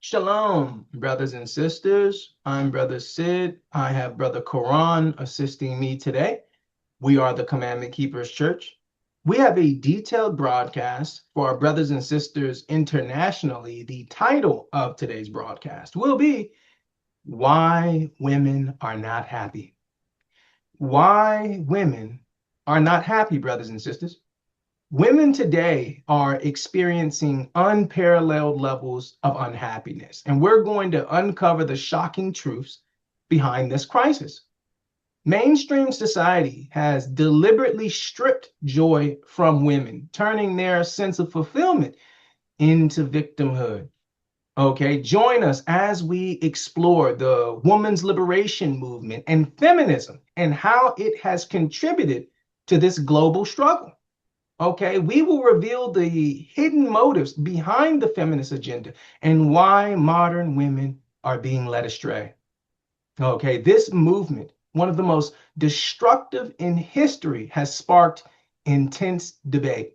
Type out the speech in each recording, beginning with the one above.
Shalom, brothers and sisters. I'm Brother Sid. I have Brother Quran assisting me today. We are the Commandment Keepers Church. We have a detailed broadcast for our brothers and sisters internationally. The title of today's broadcast will be Why Women Are Not Happy. Why women are not happy, brothers and sisters. Women today are experiencing unparalleled levels of unhappiness, and we're going to uncover the shocking truths behind this crisis. Mainstream society has deliberately stripped joy from women, turning their sense of fulfillment into victimhood. Okay, join us as we explore the women's liberation movement and feminism and how it has contributed to this global struggle. Okay, we will reveal the hidden motives behind the feminist agenda and why modern women are being led astray. Okay, this movement, one of the most destructive in history, has sparked intense debate.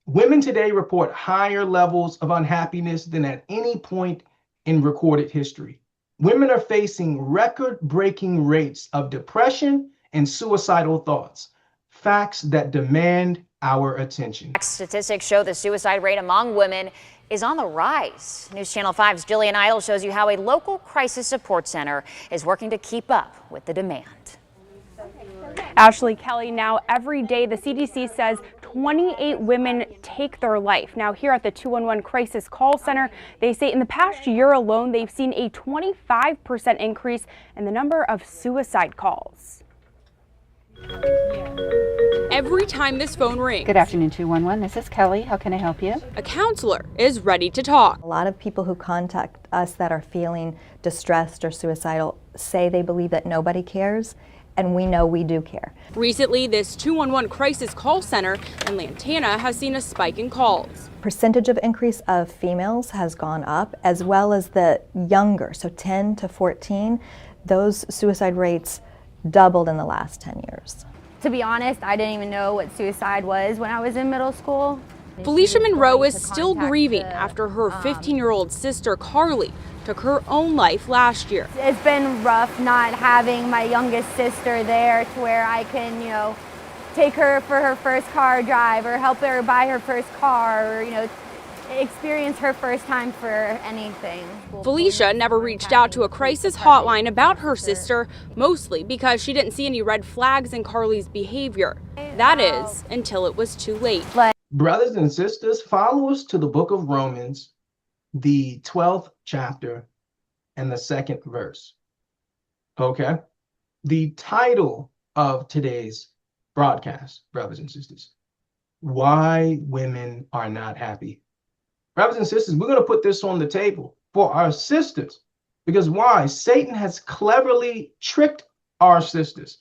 Women today report higher levels of unhappiness than at any point in recorded history. Women are facing record-breaking rates of depression and suicidal thoughts, facts that demand our attention. Statistics show the suicide rate among women is on the rise. News Channel 5's Jillian Idle shows you how a local crisis support center is working to keep up with the demand. Ashley Kelly, now every day the CDC says 28 women take their life. Now here at the 211 Crisis Call Center, they say in the past year alone, they've seen a 25% increase in the number of suicide calls. Every time this phone rings, Good afternoon, 211. This is Kelly. How can I help you? a counselor is ready to talk. A lot of people who contact us that are feeling distressed or suicidal say they believe that nobody cares, and we know we do care. Recently, this 211 crisis call center in Lantana has seen a spike in calls. Percentage of increase of females has gone up, as well as the younger, so 10 to 14, those suicide rates doubled in the last 10 years. To be honest, I didn't even know what suicide was when I was in middle school. Felicia Monroe is still grieving after her 15-year-old sister Carly took her own life last year. It's been rough not having my youngest sister there to where I can, take her for her first car drive or help her buy her first car or, experience her first time for anything. Felicia never reached out to a crisis hotline about her sister, mostly because she didn't see any red flags in Carly's behavior. That is, until it was too late. Brothers and sisters, follow us to the book of Romans, the 12th chapter and the 2nd verse. Okay? The title of today's broadcast, brothers and sisters, Why Women Are Not Happy. Brothers and sisters, we're going to put this on the table for our sisters. Because why? Satan has cleverly tricked our sisters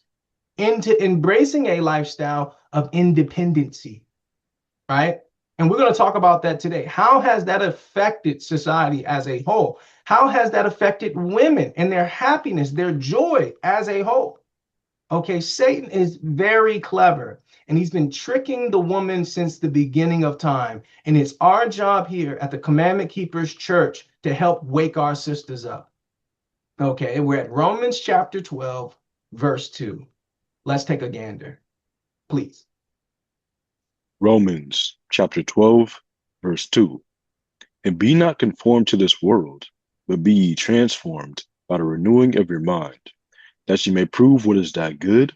into embracing a lifestyle of independency, right? And we're going to talk about that today. How has that affected society as a whole? How has that affected women and their happiness, their joy as a whole? Okay, Satan is very clever, and he's been tricking the woman since the beginning of time. And it's our job here at the Commandment Keepers Church to help wake our sisters up. Okay, we're at Romans chapter 12, verse 2. Let's take a gander, please. Romans chapter 12, verse 2. And be not conformed to this world, but be ye transformed by the renewing of your mind, that ye may prove what is that good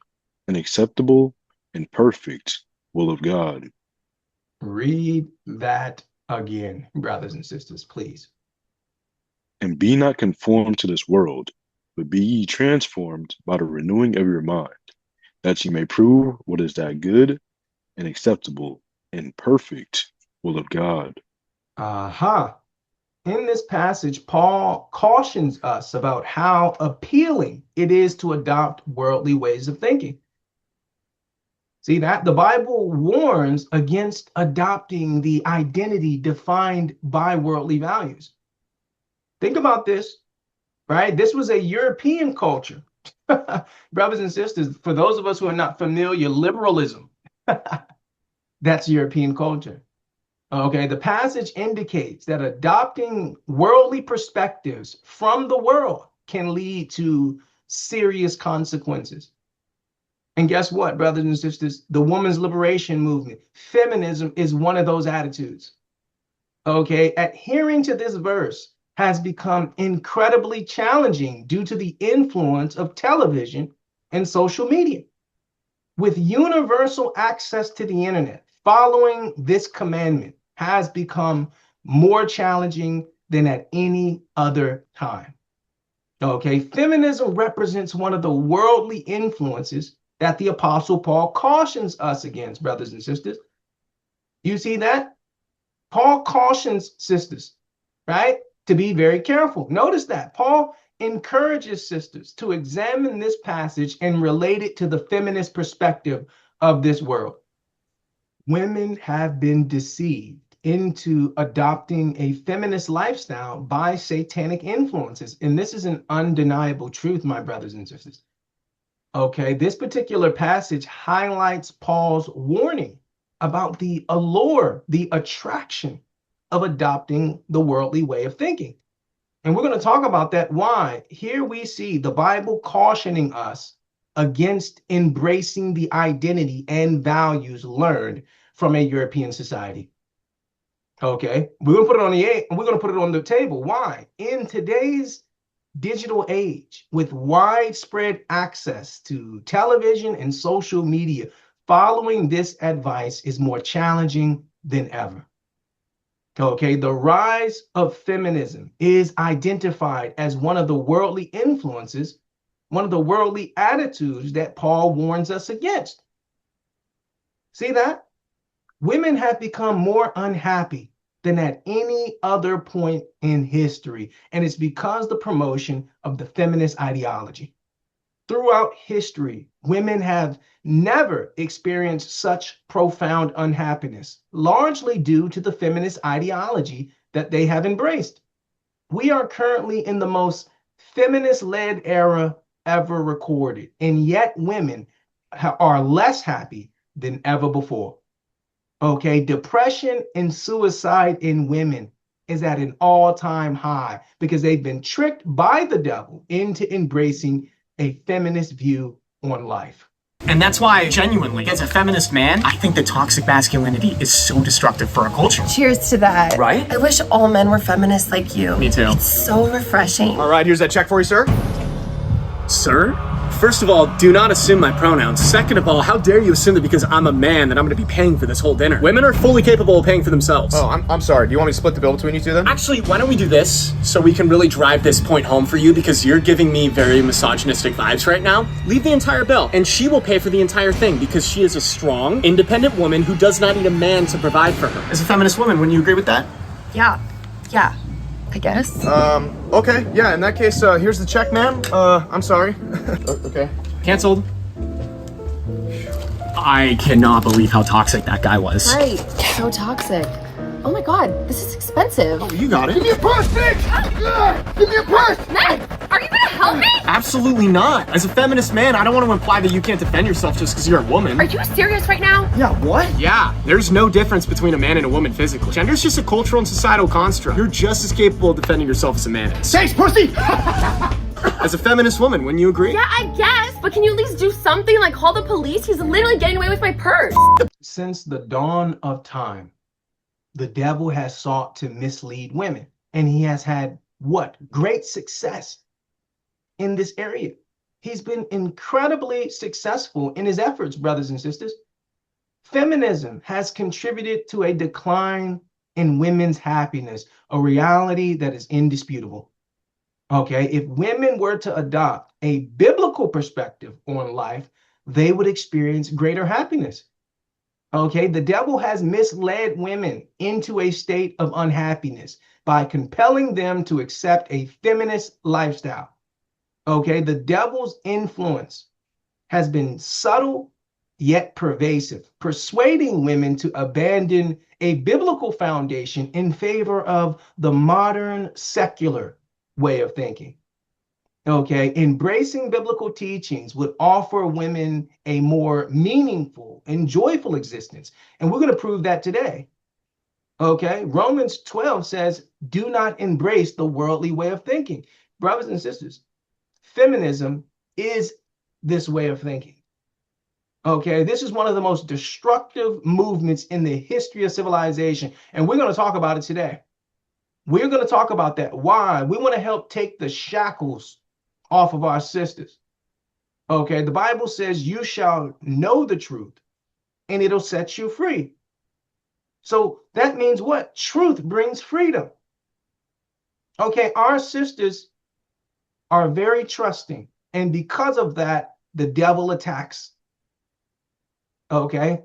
and acceptable and perfect will of God. Read that again, brothers and sisters, please. And be not conformed to this world, but be ye transformed by the renewing of your mind, that ye may prove what is that good and acceptable and perfect will of God. Aha. In this passage, Paul cautions us about how appealing it is to adopt worldly ways of thinking. See that? The Bible warns against adopting the identity defined by worldly values. Think about this, right? This was a European culture. Brothers and sisters, for those of us who are not familiar, liberalism, that's European culture. Okay, the passage indicates that adopting worldly perspectives from the world can lead to serious consequences. And guess what, brothers and sisters? The women's liberation movement, feminism, is one of those attitudes. Okay, adhering to this verse has become incredibly challenging due to the influence of television and social media. With universal access to the internet, following this commandment has become more challenging than at any other time. Okay, feminism represents one of the worldly influences that the Apostle Paul cautions us against, brothers and sisters. You see that? Paul cautions sisters, right, to be very careful. Notice that. Paul encourages sisters to examine this passage and relate it to the feminist perspective of this world. Women have been deceived into adopting a feminist lifestyle by satanic influences. And this is an undeniable truth, my brothers and sisters. Okay, this particular passage highlights Paul's warning about the allure, the attraction of adopting the worldly way of thinking. And we're going to talk about that. Why? Here we see the Bible cautioning us against embracing the identity and values learned from a European society. Okay, we're going to put it on the table. Why? In today's digital age, with widespread access to television and social media, following this advice is more challenging than ever. Okay, the rise of feminism is identified as one of the worldly influences, one of the worldly attitudes that Paul warns us against. See that? Women have become more unhappy than at any other point in history, and it's because the promotion of the feminist ideology. Throughout history, women have never experienced such profound unhappiness, largely due to the feminist ideology that they have embraced. We are currently in the most feminist-led era ever recorded, and yet women are less happy than ever before. Okay, depression and suicide in women is at an all-time high because they've been tricked by the devil into embracing a feminist view on life. And that's why, genuinely, as a feminist man, I think that toxic masculinity is so destructive for our culture. Cheers to that. Right? I wish all men were feminists like you. Me too. It's so refreshing. All right, here's that check for you, sir. Sir? First of all, do not assume my pronouns. Second of all, how dare you assume that because I'm a man that I'm going to be paying for this whole dinner? Women are fully capable of paying for themselves. Oh, I'm sorry. Do you want me to split the bill between you two then? Actually, why don't we do this so we can really drive this point home for you, because you're giving me very misogynistic vibes right now. Leave the entire bill and she will pay for the entire thing because she is a strong, independent woman who does not need a man to provide for her. As a feminist woman, wouldn't you agree with that? Yeah, I guess. Okay. Yeah, in that case, here's the check, ma'am. I'm sorry. Okay. Canceled. I cannot believe how toxic that guy was. Right, so toxic. Oh my god, this is expensive. Oh, you got it. Give me a purse, bitch! Give me a purse! Ned, are you gonna help me? Absolutely not. As a feminist man, I don't want to imply that you can't defend yourself just because you're a woman. Are you serious right now? Yeah, what? Yeah, there's no difference between a man and a woman physically. Gender's just a cultural and societal construct. You're just as capable of defending yourself as a man is. Thanks, pussy! As a feminist woman, wouldn't you agree? Yeah, I guess, but can you at least do something like call the police? He's literally getting away with my purse. Since the dawn of time, the devil has sought to mislead women, and he has had what? Great success in this area. He's been incredibly successful in his efforts, brothers and sisters. Feminism has contributed to a decline in women's happiness, a reality that is indisputable. Okay, if women were to adopt a biblical perspective on life, they would experience greater happiness. Okay, the devil has misled women into a state of unhappiness by compelling them to accept a feminist lifestyle. Okay, the devil's influence has been subtle yet pervasive, persuading women to abandon a biblical foundation in favor of the modern secular way of thinking. Okay, embracing biblical teachings would offer women a more meaningful and joyful existence. And we're going to prove that today. Okay, Romans 12 says, do not embrace the worldly way of thinking. Brothers and sisters, feminism is this way of thinking. Okay, this is one of the most destructive movements in the history of civilization, and we're going to talk about it today. We're going to talk about that. Why? We want to help take the shackles off of our sisters. Okay, the Bible says you shall know the truth and it'll set you free. So that means what? Truth brings freedom. Okay, our sisters are very trusting, and because of that, the devil attacks. Okay,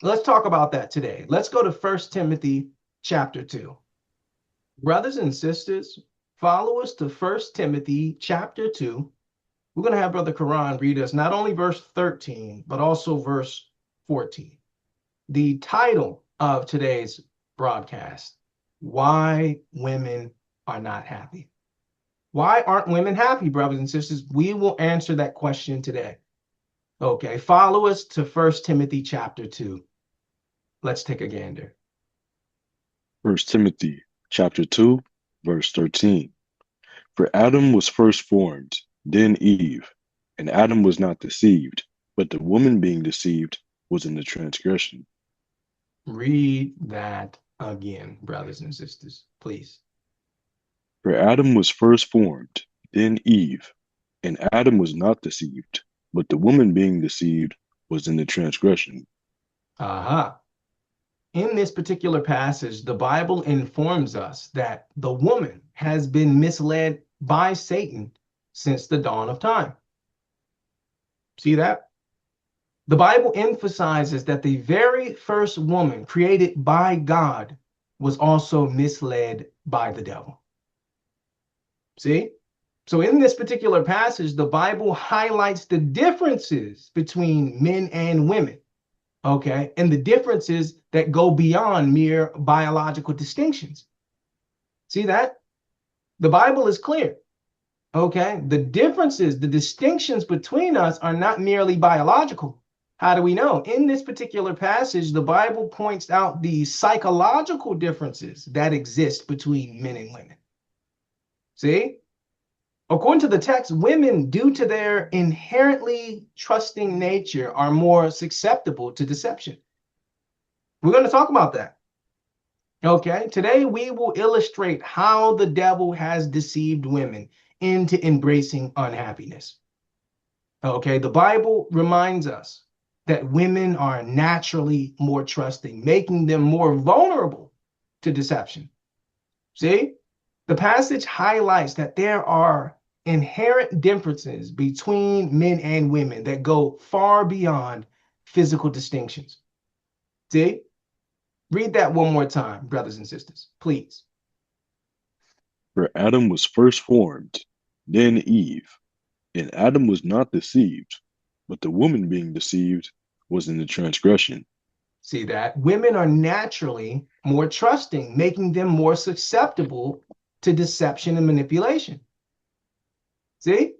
let's talk about that today. Let's go to 1 Timothy chapter 2. Brothers and sisters, follow us to 1 Timothy chapter 2. We're going to have Brother Quran read us not only verse 13, but also verse 14. The title of today's broadcast, Why Women Are Not Happy. Why aren't women happy, brothers and sisters? We will answer that question today. Okay, follow us to 1 Timothy chapter 2. Let's take a gander. 1 Timothy chapter 2, verse 13. For Adam was first formed, then Eve, and Adam was not deceived, but the woman being deceived was in the transgression. Read that again, brothers and sisters, please. For Adam was first formed, then Eve, and Adam was not deceived, but the woman being deceived was in the transgression. Aha. In this particular passage, the Bible informs us that the woman has been misled by Satan since the dawn of time. See that? The Bible emphasizes that the very first woman created by God was also misled by the devil. See? So in this particular passage, the Bible highlights the differences between men and women, okay? And the differences that go beyond mere biological distinctions. See that? The Bible is clear, okay? The differences, the distinctions between us are not merely biological. How do we know? In this particular passage, the Bible points out the psychological differences that exist between men and women. See? According to the text, women, due to their inherently trusting nature, are more susceptible to deception. We're going to talk about that. Okay, today we will illustrate how the devil has deceived women into embracing unhappiness. Okay, the Bible reminds us that women are naturally more trusting, making them more vulnerable to deception. See, the passage highlights that there are inherent differences between men and women that go far beyond physical distinctions. See? Read that one more time, brothers and sisters, please. For Adam was first formed, then Eve, and Adam was not deceived, but the woman being deceived was in the transgression. See that? Women are naturally more trusting, making them more susceptible to deception and manipulation. See?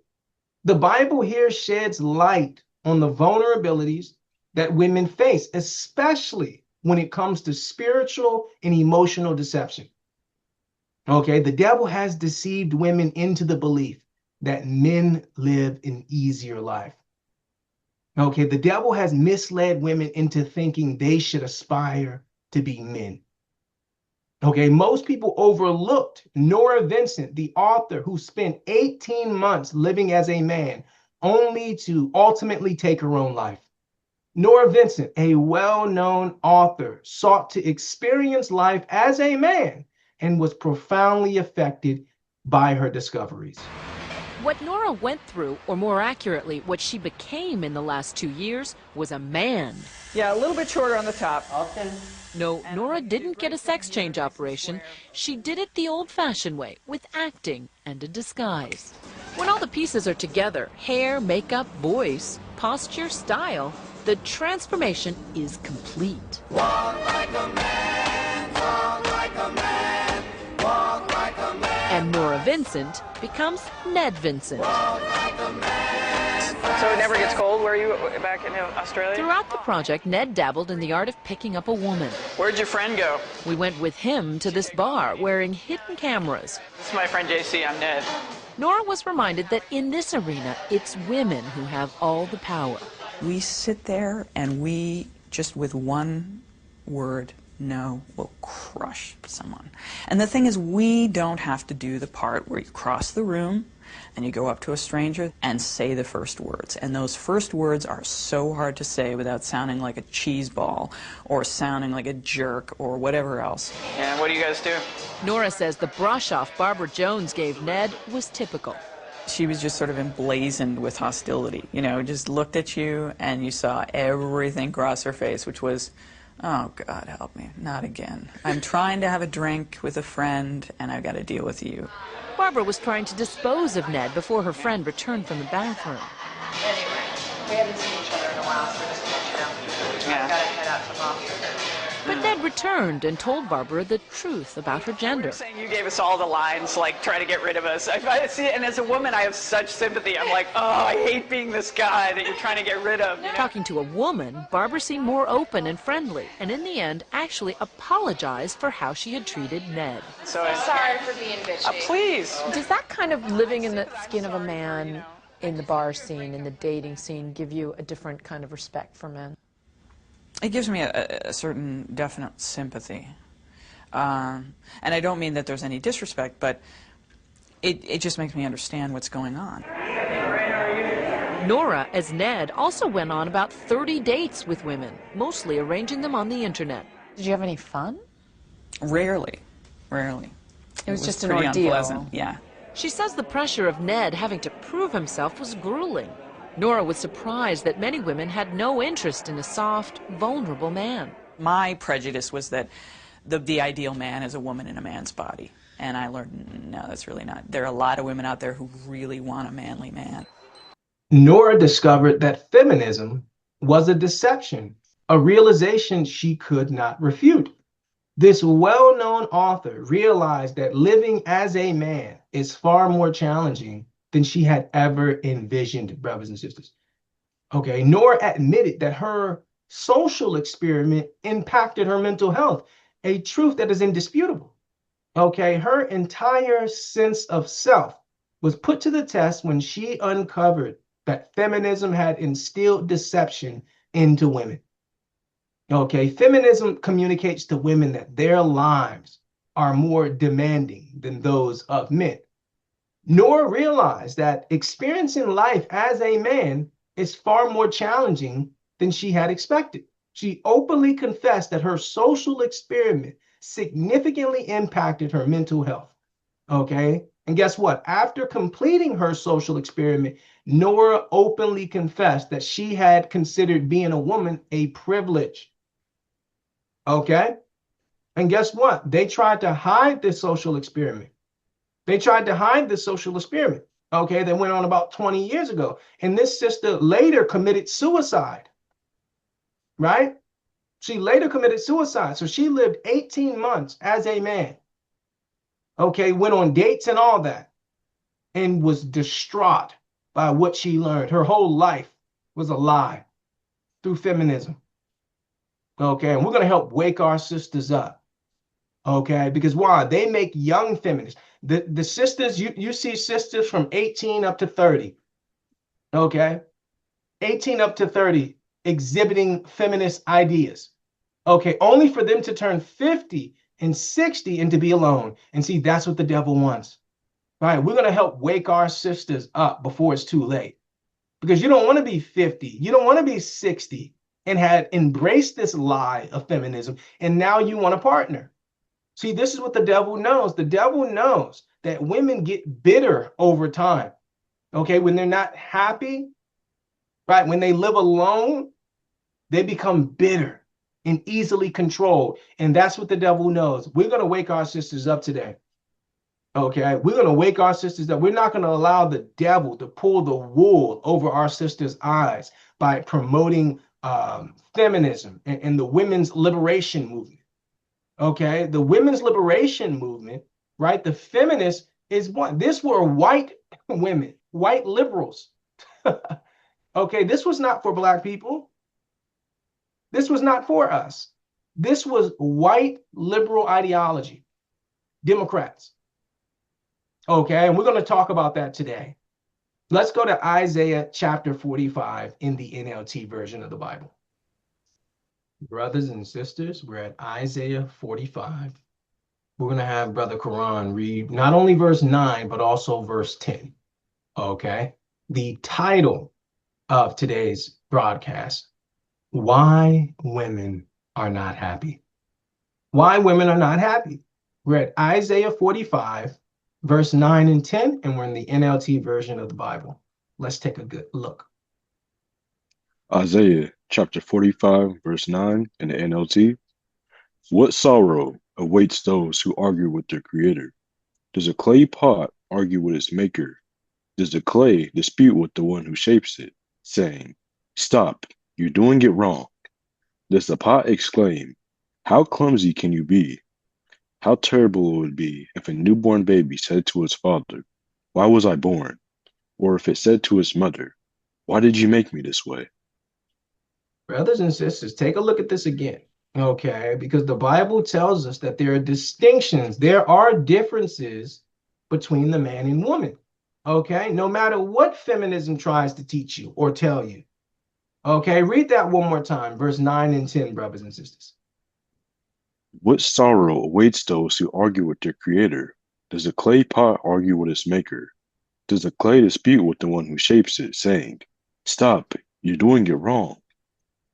The Bible here sheds light on the vulnerabilities that women face, especially when it comes to spiritual and emotional deception. Okay, the devil has deceived women into the belief that men live an easier life. Okay, the devil has misled women into thinking they should aspire to be men. Okay, most people overlooked Nora Vincent, the author who spent 18 months living as a man, only to ultimately take her own life. Nora Vincent, a well-known author, sought to experience life as a man and was profoundly affected by her discoveries. What Nora went through, or more accurately, what she became in the last 2 years, was a man. Yeah, a little bit shorter on the top. Okay. No, Nora didn't get a sex change operation. She did it the old-fashioned way, with acting and a disguise. When all the pieces are together, hair, makeup, voice, posture, style, the transformation is complete. Walk like a man, talk like a man, walk like a man. And Nora Vincent becomes Ned Vincent. Walk like a man, So it never gets cold where you back in Australia? Throughout the project, Ned dabbled in the art of picking up a woman. Where'd your friend go? We went with him to this bar wearing hidden cameras. This is my friend JC, I'm Ned. Nora was reminded that in this arena, it's women who have all the power. We sit there and we just with one word, no, will crush someone. And the thing is, we don't have to do the part where you cross the room and you go up to a stranger and say the first words. And those first words are so hard to say without sounding like a cheese ball or sounding like a jerk or whatever else. And what do you guys do? Nora says the brush-off Barbara Jones gave Ned was typical. She was just sort of emblazoned with hostility, you know, just looked at you and you saw everything cross her face, which was, oh, God help me, not again. I'm trying to have a drink with a friend and I've got to deal with you. Barbara was trying to dispose of Ned before her friend returned from the bathroom. Anyway, we haven't seen each other in a while, so we're just catching up. Yeah. Gotta head out to the office. But Ned returned and told Barbara the truth about her gender. Saying you gave us all the lines, like, try to get rid of us. I see it, and as a woman, I have such sympathy. I'm like, oh, I hate being this guy that you're trying to get rid of. You know? Talking to a woman, Barbara seemed more open and friendly, and in the end, actually apologized for how she had treated Ned. So sorry for being bitchy. Please. Does that kind of living in the skin of a man in the bar scene, in the dating scene, give you a different kind of respect for men? It gives me a certain definite sympathy. And I don't mean that there's any disrespect, but it just makes me understand what's going on. Nora, as Ned, also went on about 30 dates with women, mostly arranging them on the internet. Did you have any fun? Rarely. Rarely. It was just an pretty ordeal. Unpleasant. Yeah. She says the pressure of Ned having to prove himself was grueling. Nora was surprised that many women had no interest in a soft, vulnerable man. My prejudice was that the ideal man is a woman in a man's body. And I learned, no, that's really not. There are a lot of women out there who really want a manly man. Nora discovered that feminism was a deception, a realization she could not refute. This well-known author realized that living as a man is far more challenging than she had ever envisioned, brothers and sisters. Okay, Nora admitted that her social experiment impacted her mental health, a truth that is indisputable. Okay, her entire sense of self was put to the test when she uncovered that feminism had instilled deception into women. Okay, feminism communicates to women that their lives are more demanding than those of men. Nora realized that experiencing life as a man is far more challenging than she had expected. She openly confessed that her social experiment significantly impacted her mental health. Okay, and guess what? After completing her social experiment, Nora openly confessed that she had considered being a woman a privilege. Okay, and guess what? They tried to hide this social experiment. They tried to hide this social experiment, okay, that went on about 20 years ago. And this sister later committed suicide, right? She later committed suicide. So she lived 18 months as a man, okay, went on dates and all that, and was distraught by what she learned. Her whole life was a lie through feminism, okay? And we're going to help wake our sisters up, okay? Because why? They make young feminists. The sisters, you see sisters from 18 up to 30, okay? 18 up to 30 exhibiting feminist ideas, okay? Only for them to turn 50 and 60 and to be alone. And see, that's what the devil wants, right? We're going to help wake our sisters up before it's too late. Because you don't want to be 50. You don't want to be 60 and had embraced this lie of feminism. And now you want a partner. See, this is what the devil knows. The devil knows that women get bitter over time, okay? When they're not happy, right? When they live alone, they become bitter and easily controlled. And that's what the devil knows. We're going to wake our sisters up today, okay? We're going to wake our sisters up. We're not going to allow the devil to pull the wool over our sisters' eyes by promoting feminism and the women's liberation movement. Okay, the women's liberation movement, right? The feminists is what? This were white women, white liberals. Okay, this was not for black people. This was not for us. This was white liberal ideology, Democrats. Okay, and we're going to talk about that today. Let's go to Isaiah chapter 45 in the NLT version of the Bible. Brothers and sisters, we're at Isaiah 45. We're going to have Brother Quran read not only verse 9, but also verse 10. Okay, the title of today's broadcast: Why Women Are Not Happy. Why women are not happy. We're at Isaiah 45, verse 9 and 10, and we're in the NLT version of the Bible. Let's take a good look. Isaiah chapter 45, verse 9 in the NLT. What sorrow awaits those who argue with their creator? Does a clay pot argue with its maker? Does the clay dispute with the one who shapes it, saying, "Stop, you're doing it wrong"? Does the pot exclaim, "How clumsy can you be"? How terrible it would be if a newborn baby said to its father, "Why was I born?" Or if it said to its mother, "Why did you make me this way?" Brothers and sisters, take a look at this again, okay? Because the Bible tells us that there are distinctions, there are differences between the man and woman, okay? No matter what feminism tries to teach you or tell you. Okay, read that one more time, verse 9 and 10, brothers and sisters. What sorrow awaits those who argue with their creator? Does a clay pot argue with its maker? Does the clay dispute with the one who shapes it, saying, "Stop, you're doing it wrong"?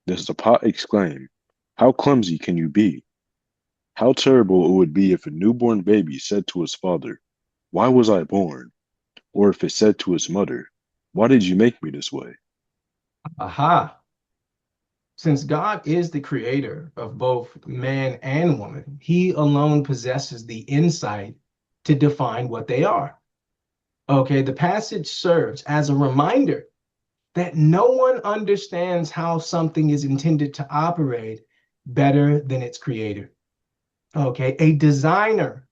Does the pot exclaim, "How clumsy can you be"? How terrible it would be if a newborn baby said to its father, "Why was I born?" Or if it said to its mother, "Why did you make me this way?" Aha. Since God is the creator of both man and woman, he alone possesses the insight to define what they are. Okay, the passage serves as a reminder that no one understands how something is intended to operate better than its creator. Okay, a designer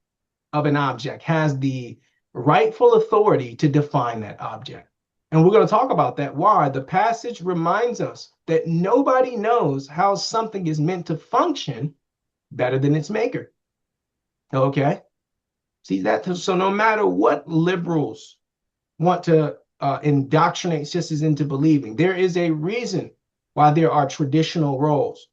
of an object has the rightful authority to define that object. And we're going to talk about that. Why? The passage reminds us that nobody knows how something is meant to function better than its maker. Okay? See that? So no matter what liberals want to indoctrinate sisters into believing, there is a reason why there are traditional roles.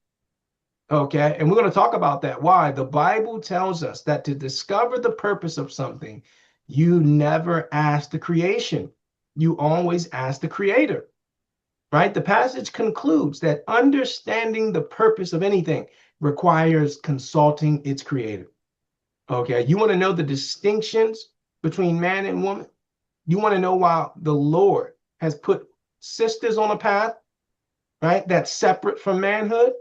Okay? And we're going to talk about that. Why? The Bible tells us that to discover the purpose of something, you never ask the creation. You always ask the creator, right? The passage concludes that understanding the purpose of anything requires consulting its creator. Okay, you want to know the distinctions between man and woman? You want to know why the Lord has put sisters on a path, right, that's separate from manhood?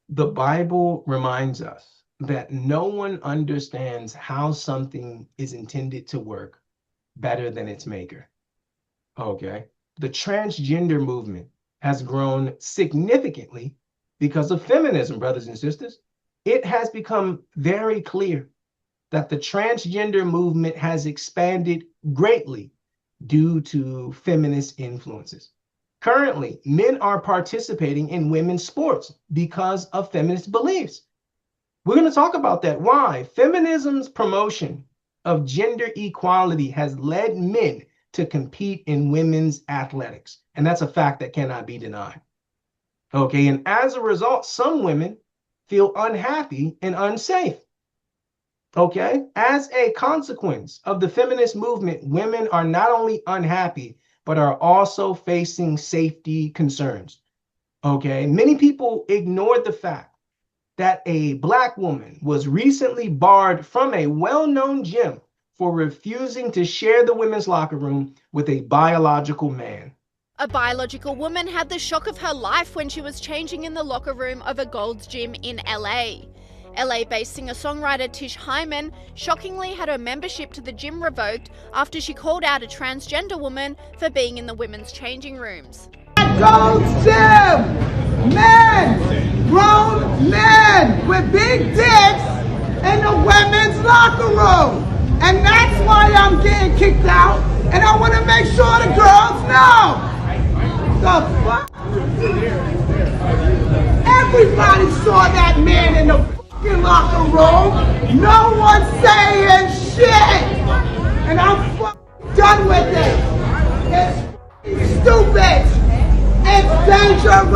The Bible reminds us that no one understands how something is intended to work better than its maker. Okay, the transgender movement has grown significantly because of feminism, brothers and sisters. It has become very clear that the transgender movement has expanded greatly due to feminist influences. Currently, men are participating in women's sports because of feminist beliefs. We're going to talk about that. Why? Feminism's promotion of gender equality has led men to compete in women's athletics. And that's a fact that cannot be denied. Okay, and as a result, some women feel unhappy and unsafe. Okay, as a consequence of the feminist movement, women are not only unhappy, but are also facing safety concerns. Okay, many people ignored the fact that a Black woman was recently barred from a well-known gym for refusing to share the women's locker room with a biological man. A biological woman had the shock of her life when she was changing in the locker room of a Gold's Gym in LA. LA-based singer-songwriter Tish Hyman shockingly had her membership to the gym revoked after she called out a transgender woman for being in the women's changing rooms. Gold's Gym! Men! Grown men with big dicks in the women's locker room! And that's why I'm getting kicked out, and I want to make sure the girls know. The fuck? Everybody saw that man in the fucking locker room. No one's saying shit. And I'm fucking done with it. It's stupid. It's dangerous.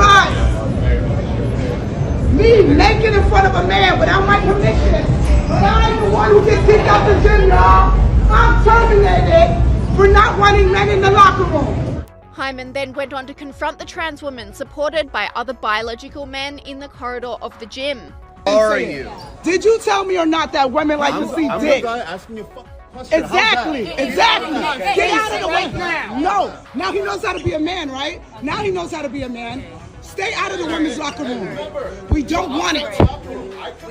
Me naked in front of a man without my permission. But I ain't the one who gets kicked out the gym, y'all. I'm terminated for not wanting men in the locker room. Hyman then went on to confront the trans woman supported by other biological men in the corridor of the gym. How are you? Did you tell me or not that women like to see dick? I'm asking you a question. Exactly. Get out of the way now. No. Now he knows how to be a man, right? Now he knows how to be a man. Stay out of the women's locker room. We don't want it.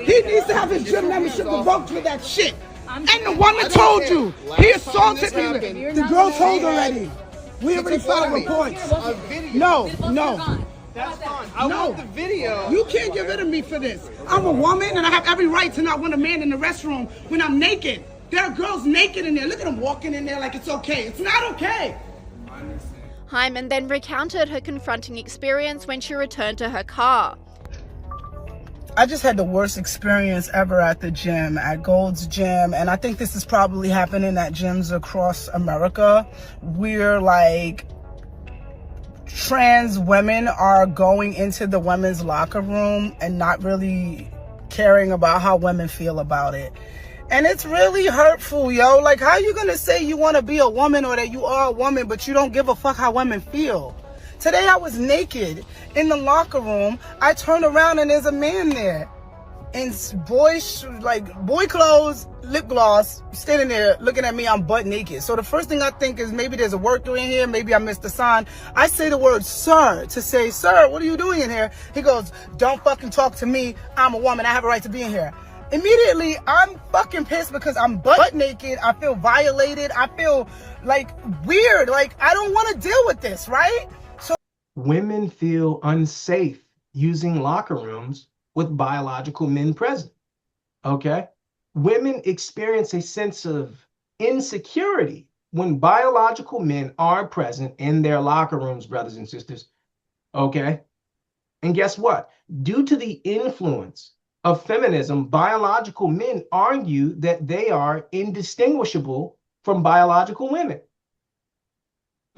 He needs to have his gym membership revoked for that shit. And the woman told you. He assaulted me. The girl told already. We already filed reports. No. That's fine. I want the video. You can't get rid of me for this. I'm a woman and I have every right to not want a man in the restroom when I'm naked. There are girls naked in there. Look at them walking in there like it's okay. It's not okay. Hyman then recounted her confronting experience when she returned to her car. I just had the worst experience ever at the gym, at Gold's Gym, and I think this is probably happening at gyms across America. We're like, trans women are going into the women's locker room and not really caring about how women feel about it. And it's really hurtful, yo. Like, how you gonna say you wanna be a woman or that you are a woman, but you don't give a fuck how women feel? Today I was naked in the locker room. I turned around and there's a man there. In boy clothes, lip gloss, standing there looking at me, I'm butt naked. So the first thing I think is maybe there's a worker in here, maybe I missed the sign. I say the word sir to say, sir, what are you doing in here? He goes, don't fucking talk to me. I'm a woman, I have a right to be in here. Immediately, I'm fucking pissed because I'm butt naked. I feel violated. I feel like weird. Like, I don't want to deal with this, right? So women feel unsafe using locker rooms with biological men present. Okay? Women experience a sense of insecurity when biological men are present in their locker rooms, brothers and sisters. Okay? And guess what? Due to the influence of feminism, biological men argue that they are indistinguishable from biological women.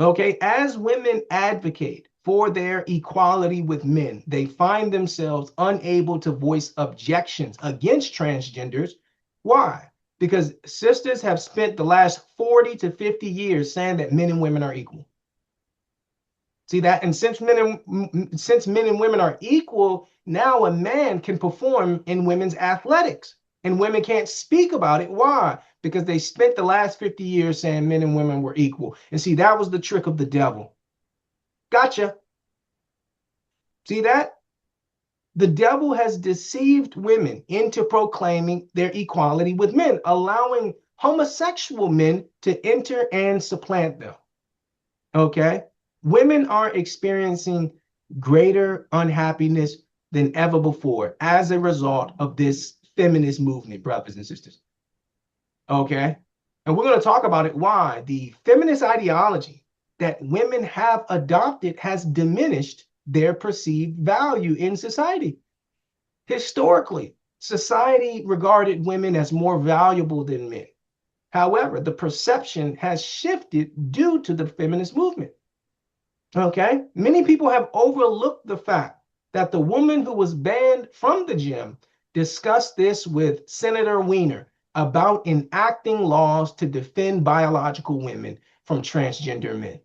Okay, as women advocate for their equality with men, they find themselves unable to voice objections against transgenders. Why? Because sisters have spent the last 40 to 50 years saying that men and women are equal. See that? And since men and women are equal, now a man can perform in women's athletics and women can't speak about it. Why? Because they spent the last 50 years saying men and women were equal. And see, that was the trick of the devil. Gotcha. See that? The devil has deceived women into proclaiming their equality with men, allowing homosexual men to enter and supplant them. Okay? Women are experiencing greater unhappiness than ever before as a result of this feminist movement, brothers and sisters. Okay? And we're going to talk about it, why the feminist ideology that women have adopted has diminished their perceived value in society. Historically, society regarded women as more valuable than men. However, the perception has shifted due to the feminist movement. Okay, many people have overlooked the fact that the woman who was banned from the gym discussed this with Senator Weiner about enacting laws to defend biological women from transgender men.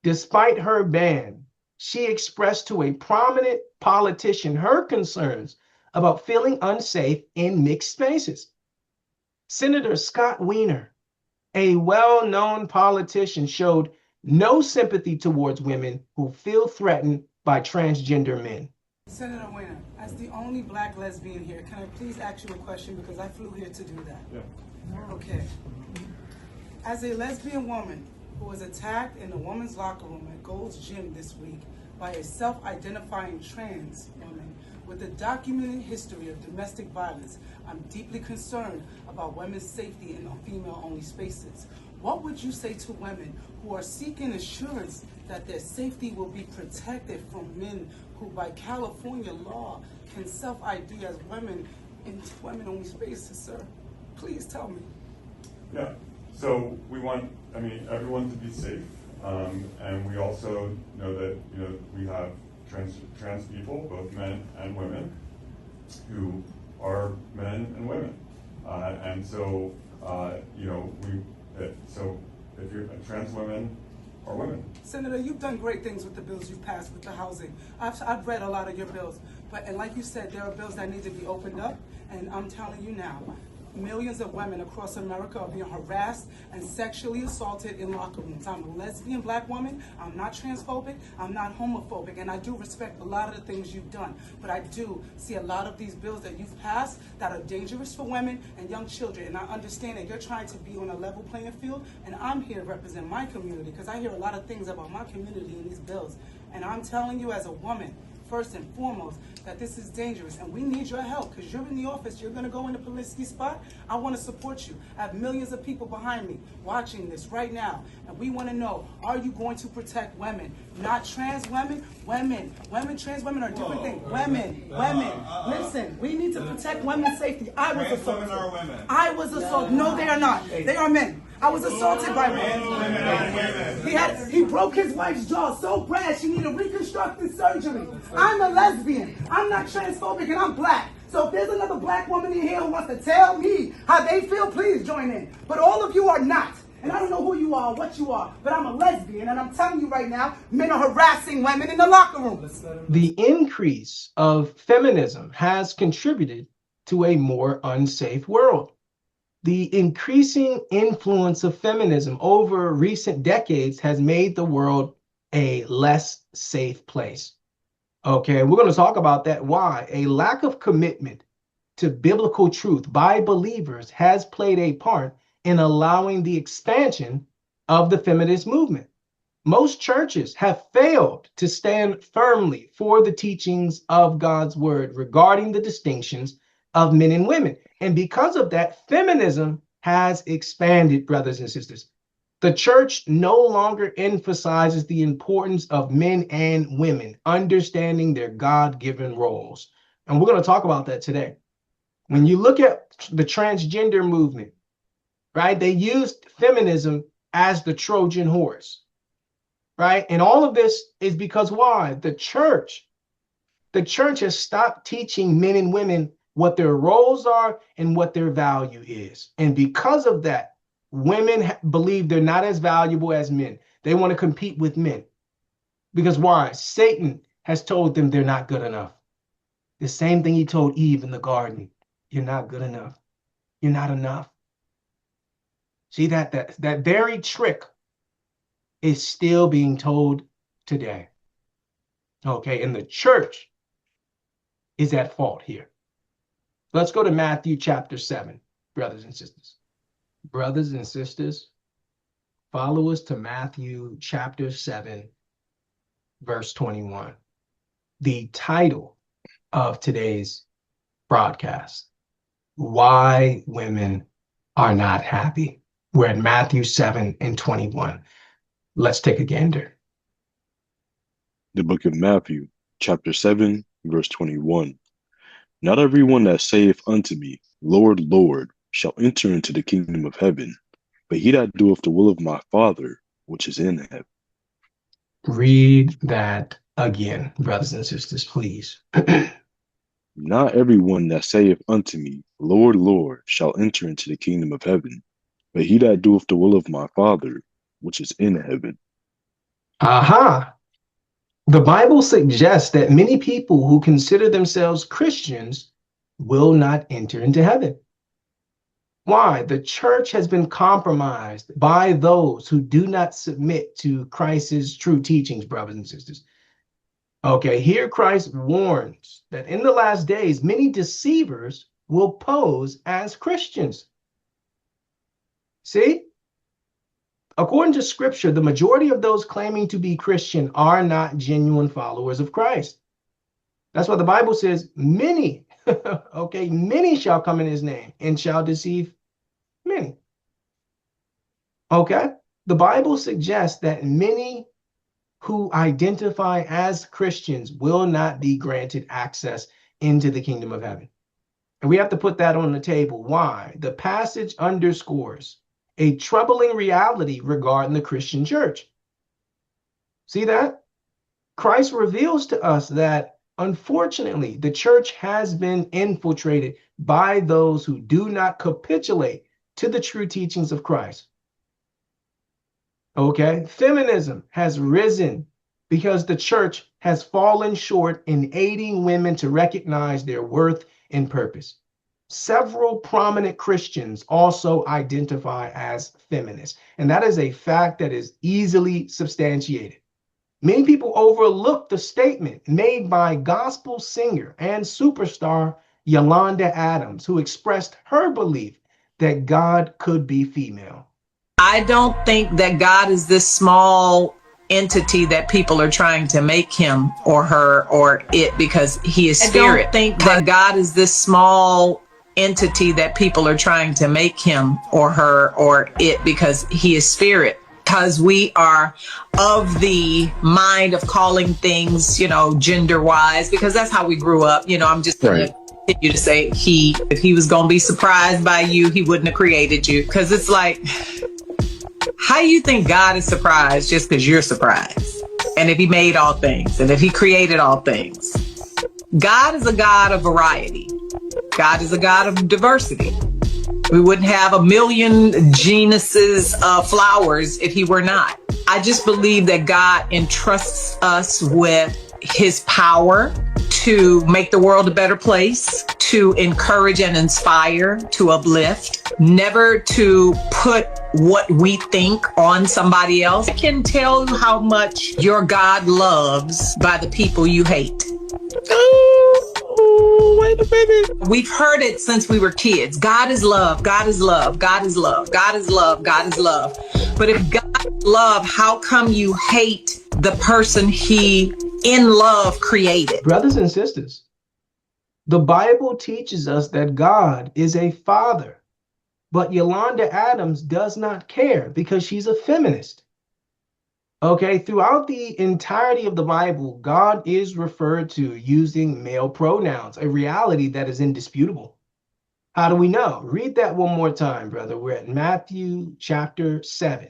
Despite her ban, she expressed to a prominent politician her concerns about feeling unsafe in mixed spaces. Senator Scott Weiner, a well-known politician, showed no sympathy towards women who feel threatened by transgender men. Senator Weiner, as the only black lesbian here, can I please ask you a question because I flew here to do that? Yeah. Okay. As a lesbian woman who was attacked in the women's locker room at Gold's Gym this week by a self-identifying trans woman With the documented history of domestic violence, I'm deeply concerned about women's safety in female-only spaces. What would you say to women who are seeking assurance that their safety will be protected from men who, by California law, can self-ID as women in women-only spaces, sir? Please tell me. Yeah, so we want, everyone to be safe, and we also know that, we have trans people, both men and women, who are men and women, and so, so if you're trans women are women. Senator, you've done great things with the bills you've passed with the housing. I've read a lot of your bills, and like you said, there are bills that need to be opened up, and I'm telling you now, millions of women across America are being harassed and sexually assaulted in locker rooms. I'm a lesbian black woman. I'm not transphobic. I'm not homophobic. And I do respect a lot of the things you've done. But I do see a lot of these bills that you've passed that are dangerous for women and young children. And I understand that you're trying to be on a level playing field. And I'm here to represent my community because I hear a lot of things about my community in these bills. And I'm telling you as a woman, first and foremost, that this is dangerous, and we need your help because you're in the office. You're going to go in the publicity spot. I want to support you. I have millions of people behind me watching this right now, and we want to know: are you going to protect women, not trans women? Women, trans women are different things. Women. Listen, we need to protect women's safety. I was assaulted. I was assaulted. No, they are not. They are men. I was assaulted by men. He broke his wife's jaw so bad she needed reconstructive surgery. I'm a lesbian. I'm not transphobic, and I'm black. So if there's another black woman in here who wants to tell me how they feel, please join in. But all of you are not. And I don't know who you are, what you are, but I'm a lesbian, and I'm telling you right now, men are harassing women in the locker room. The increase of feminism has contributed to a more unsafe world. The increasing influence of feminism over recent decades has made the world a less safe place. Okay, we're going to talk about that. Why? A lack of commitment to biblical truth by believers has played a part in allowing the expansion of the feminist movement. Most churches have failed to stand firmly for the teachings of God's word regarding the distinctions of men and women. And because of that, feminism has expanded, brothers and sisters. The church no longer emphasizes the importance of men and women understanding their God-given roles. And we're going to talk about that today. When you look at the transgender movement, right, they used feminism as the Trojan horse, right? And all of this is because why? The church has stopped teaching men and women what their roles are and what their value is. And because of that, women believe they're not as valuable as men. They want to compete with men. Because why? Satan has told them they're not good enough. The same thing he told Eve in the garden. You're not good enough. You're not enough. See, that very trick is still being told today. Okay, and the church is at fault here. Let's go to Matthew chapter 7, brothers and sisters. Brothers and sisters, follow us to Matthew chapter 7, verse 21. The title of today's broadcast, Why Women Are Not Happy. We're at Matthew 7 and 21. Let's take a gander. The book of Matthew, chapter 7, verse 21. Not everyone that saith unto me, Lord, Lord, shall enter into the kingdom of heaven, but he that doeth the will of my Father, which is in heaven. Read that again, brothers and sisters, please. Not everyone that saith unto me, Lord, Lord, shall enter into the kingdom of heaven, but he that doeth the will of my Father, which is in heaven. Aha! The Bible suggests that many people who consider themselves Christians will not enter into heaven. Why? The church has been compromised by those who do not submit to Christ's true teachings, brothers and sisters. Okay, here Christ warns that in the last days, many deceivers will pose as Christians. See? According to scripture, the majority of those claiming to be Christian are not genuine followers of Christ. That's why the Bible says many, okay, many shall come in his name and shall deceive many. Okay? The Bible suggests that many who identify as Christians will not be granted access into the kingdom of heaven. And we have to put that on the table. Why? The passage underscores a troubling reality regarding the Christian church. See that? Christ reveals to us that, unfortunately, the church has been infiltrated by those who do not capitulate to the true teachings of Christ. Okay? Feminism has risen because the church has fallen short in aiding women to recognize their worth and purpose. Several prominent Christians also identify as feminists, and that is a fact that is easily substantiated. Many people overlook the statement made by gospel singer and superstar Yolanda Adams, who expressed her belief that God could be female. I don't think that God is this small entity that people are trying to make him or her or it because he is spirit. I don't think that God is this small entity that people are trying to make him or her or it because he is spirit. Because we are of the mind of calling things, gender wise, because that's how we grew up. I'm just going to continue to say he. If he was going to be surprised by you, he wouldn't have created you. Because it's like, how do you think God is surprised just because you're surprised? And if he made all things, and if he created all things, God is a God of variety. God is a God of diversity. We wouldn't have a million genuses of flowers if he were not. I just believe that God entrusts us with his power to make the world a better place, to encourage and inspire, to uplift, never to put what we think on somebody else. I can tell you how much your God loves by the people you hate. Oh, wait a minute. We've heard it since we were kids. God is love. God is love. God is love. God is love. God is love. But if God is love, how come you hate the person he, in love, created? Brothers and sisters, the Bible teaches us that God is a father, but Yolanda Adams does not care because she's a feminist. Okay, throughout the entirety of the Bible, God is referred to using male pronouns, a reality that is indisputable. How do we know? Read that one more time, brother. We're at Matthew chapter 7,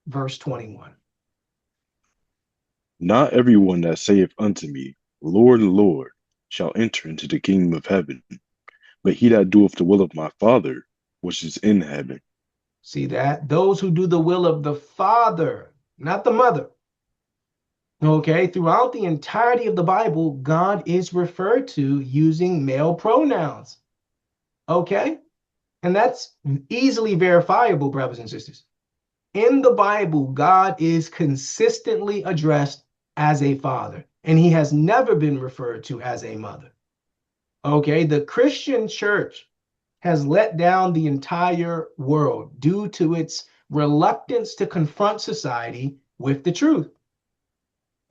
verse 21. Not everyone that saith unto me, Lord, Lord, shall enter into the kingdom of heaven, but he that doeth the will of my Father, which is in heaven. See that? Those who do the will of the Father, not the mother. Okay, throughout the entirety of the Bible, God is referred to using male pronouns. Okay, and that's easily verifiable, brothers and sisters. In the Bible, God is consistently addressed as a father, and he has never been referred to as a mother. Okay, the Christian church has let down the entire world due to its reluctance to confront society with the truth.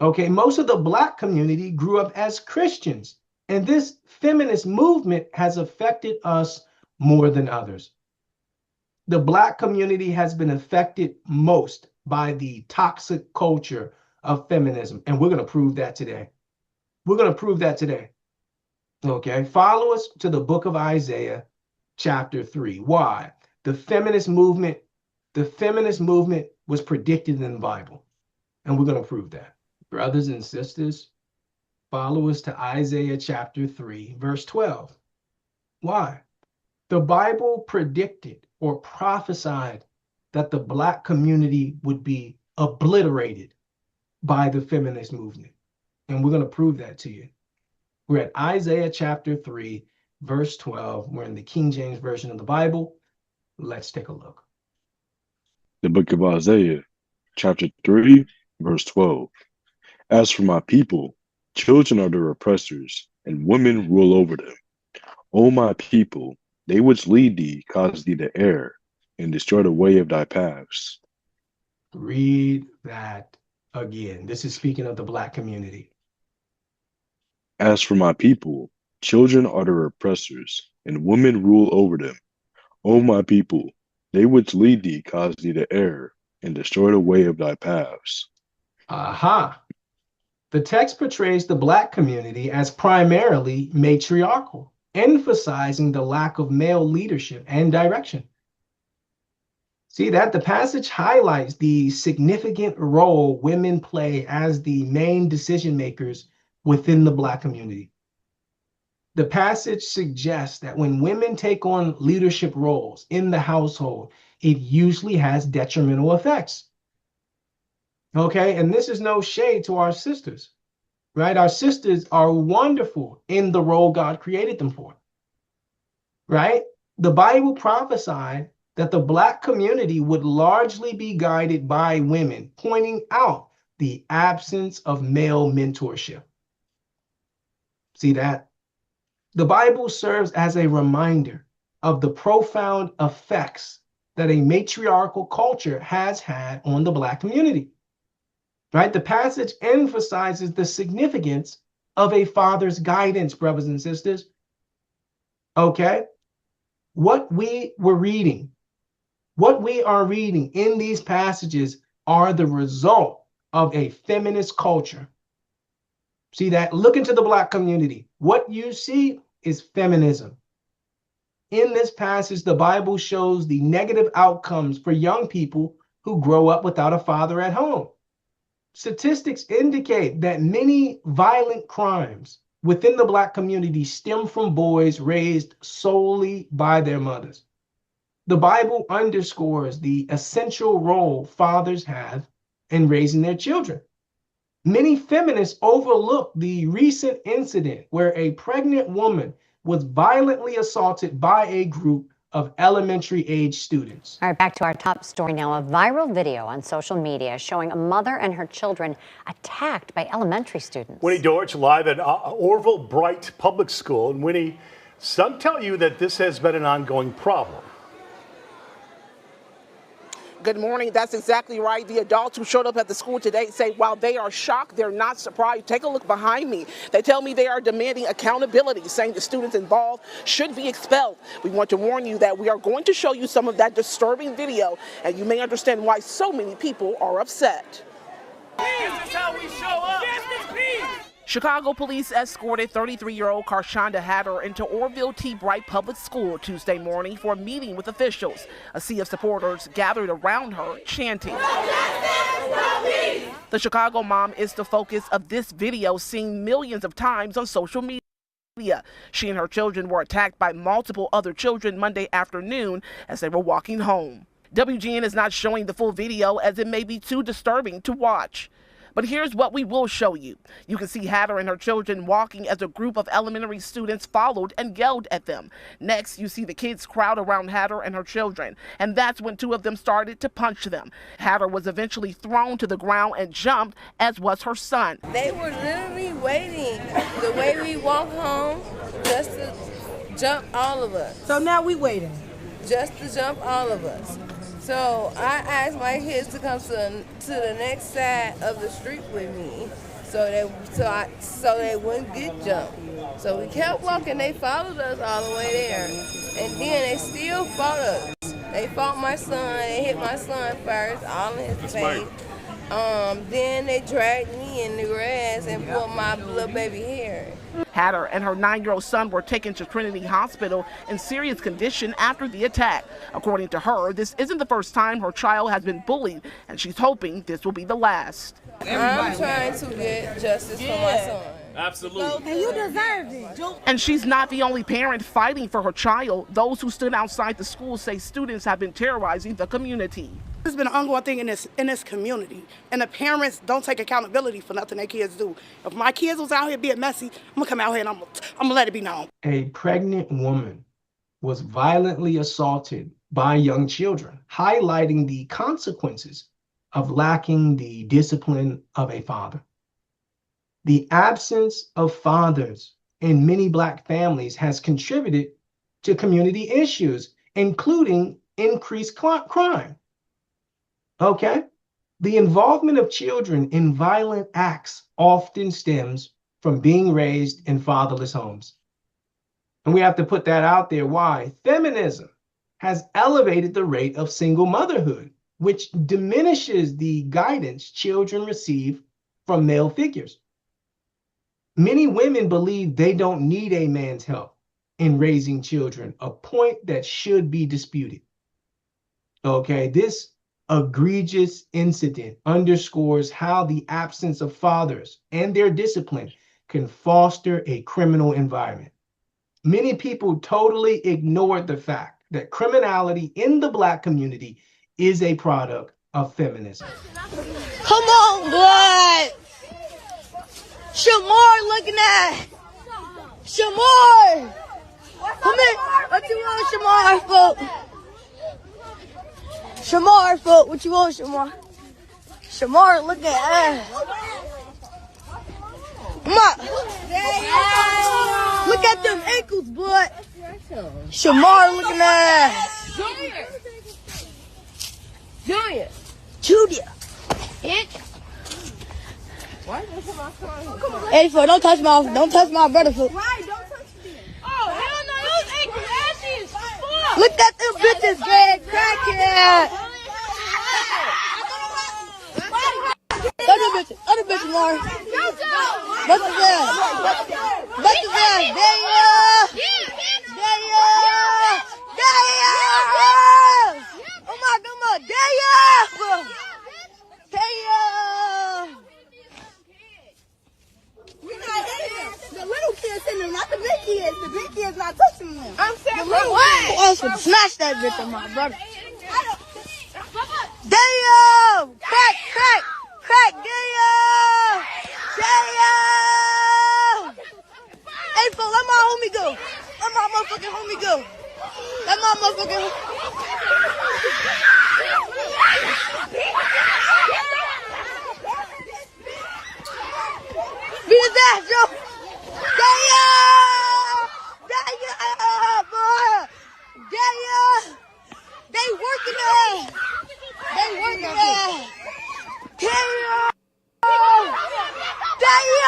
Okay, most of the Black community grew up as Christians, and this feminist movement has affected us more than others. The Black community has been affected most by the toxic culture of feminism, and we're going to prove that today. We're going to prove that today. Okay, follow us to the book of Isaiah, chapter 3. Why? The feminist movement was predicted in the Bible, and we're going to prove that. Brothers and sisters, follow us to Isaiah chapter 3, verse 12. Why? The Bible predicted or prophesied that the Black community would be obliterated by the feminist movement. And we're going to prove that to you. We're at Isaiah chapter 3, verse 12. We're in the King James Version of the Bible. Let's take a look. The book of Isaiah, chapter 3, verse 12. As for my people, children are their oppressors, and women rule over them. O my people, they which lead thee cause thee to err, and destroy the way of thy paths. Read that again. This is speaking of the Black community. As for my people, children are their oppressors, and women rule over them. O my people, they which lead thee cause thee to err, and destroy the way of thy paths. Aha. The text portrays the Black community as primarily matriarchal, emphasizing the lack of male leadership and direction. See that? The passage highlights the significant role women play as the main decision makers within the Black community. The passage suggests that when women take on leadership roles in the household, it usually has detrimental effects. Okay, and this is no shade to our sisters, right? Our sisters are wonderful in the role God created them for, right? The Bible prophesied that the Black community would largely be guided by women, pointing out the absence of male mentorship. See that? The Bible serves as a reminder of the profound effects that a matriarchal culture has had on the Black community. Right? The passage emphasizes the significance of a father's guidance, brothers and sisters. Okay? What we are reading in these passages are the result of a feminist culture. See that? Look into the Black community. What you see is feminism. In this passage, the Bible shows the negative outcomes for young people who grow up without a father at home. Statistics indicate that many violent crimes within the Black community stem from boys raised solely by their mothers. The Bible underscores the essential role fathers have in raising their children. Many feminists overlook the recent incident where a pregnant woman was violently assaulted by a group of elementary age students. All right, back to our top story now. A viral video on social media showing a mother and her children attacked by elementary students. Winnie Dorch live at Orville Bright Public School. And Winnie, some tell you that this has been an ongoing problem. Good morning. That's exactly right. The adults who showed up at the school today say while they are shocked, they're not surprised. Take a look behind me. They tell me they are demanding accountability, saying the students involved should be expelled. We want to warn you that we are going to show you some of that disturbing video, and you may understand why so many people are upset. This is how we show up. Justice, peace. Chicago police escorted 33-year-old Karshonda Hatter into Orville T. Bright Public School Tuesday morning for a meeting with officials. A sea of supporters gathered around her, chanting. The Chicago mom is the focus of this video, seen millions of times on social media. She and her children were attacked by multiple other children Monday afternoon as they were walking home. WGN is not showing the full video as it may be too disturbing to watch. But here's what we will show you. You can see Hatter and her children walking as a group of elementary students followed and yelled at them. Next, you see the kids crowd around Hatter and her children, and that's when two of them started to punch them. Hatter was eventually thrown to the ground and jumped, as was her son. They were literally waiting the way we walk home just to jump all of us. So now we waiting? Just to jump all of us. So I asked my kids to come to the next side of the street with me, so they wouldn't get jumped. So we kept walking. They followed us all the way there, and then they still fought us. They fought my son. They hit my son first, all in his face. Then they dragged me in the grass and pulled my little baby hair. Hatter and her 9-year-old son were taken to Trinity Hospital in serious condition after the attack. According to her, this isn't the first time her child has been bullied, and she's hoping this will be the last. I'm trying to get justice for my son. Absolutely. And you deserve it. And she's not the only parent fighting for her child. Those who stood outside the school say students have been terrorizing the community. This has been an ongoing thing in this community, and the parents don't take accountability for nothing their kids do. If my kids was out here being messy, I'm gonna come out here and I'm gonna let it be known. A pregnant woman was violently assaulted by young children, highlighting the consequences of lacking the discipline of a father. The absence of fathers in many Black families has contributed to community issues, including increased crime. Okay? The involvement of children in violent acts often stems from being raised in fatherless homes. And we have to put that out there. Why? Feminism has elevated the rate of single motherhood, which diminishes the guidance children receive from male figures. Many women believe they don't need a man's help in raising children, a point that should be disputed. Okay, this egregious incident underscores how the absence of fathers and their discipline can foster a criminal environment. Many people totally ignored the fact that criminality in the Black community is a product of feminism. Come on, blood! Shamar looking at! Shamar! Come here! What you want, Shamar, folk? Shamar, folk, what you want, Shamar? Shamar looking at ass. Come on! Look at them ankles, blood! Shamar looking at ass. Junior! Hey, fool, don't touch my brother, fool. Right, don't touch me. Oh, hell no, those ankles ashy as fuck. Look at them bitches, Greg, crackhead. Other bitches, Mari. Bust his ass. Oh my God, the little kids in them, not the big kids. The big kids not touching them. I'm saying, the little kids. I should smash that bitch on my brother. Damn! Crack, damn! Hey, fool, let my homie go. Let my motherfucking homie go. Beat his ass, yo! Damn, boy! Damn! They working it! Damn!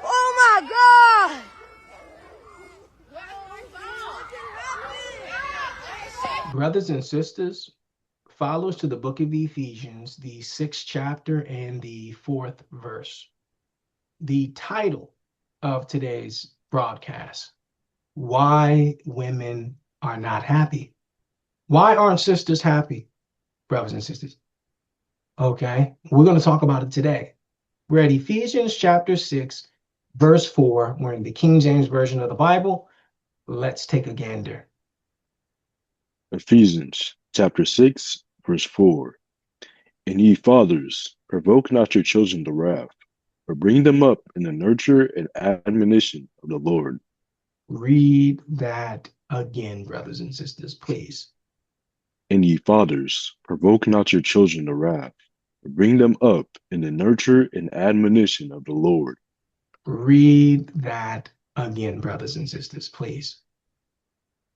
Oh my God! Brothers and sisters, follows to the book of Ephesians, the 6th chapter and the 4th verse. The title of today's broadcast, Why Women Are Not Happy. Why aren't sisters happy, brothers and sisters? Okay, we're going to talk about it today. We're at Ephesians chapter 6, verse 4. We're in the King James Version of the Bible. Let's take a gander. Ephesians chapter 6, verse 4. And ye fathers, provoke not your children to wrath, but bring them up in the nurture and admonition of the Lord. Read that again, brothers and sisters, please. And ye fathers, provoke not your children to wrath, but bring them up in the nurture and admonition of the Lord. Read that again, brothers and sisters, please.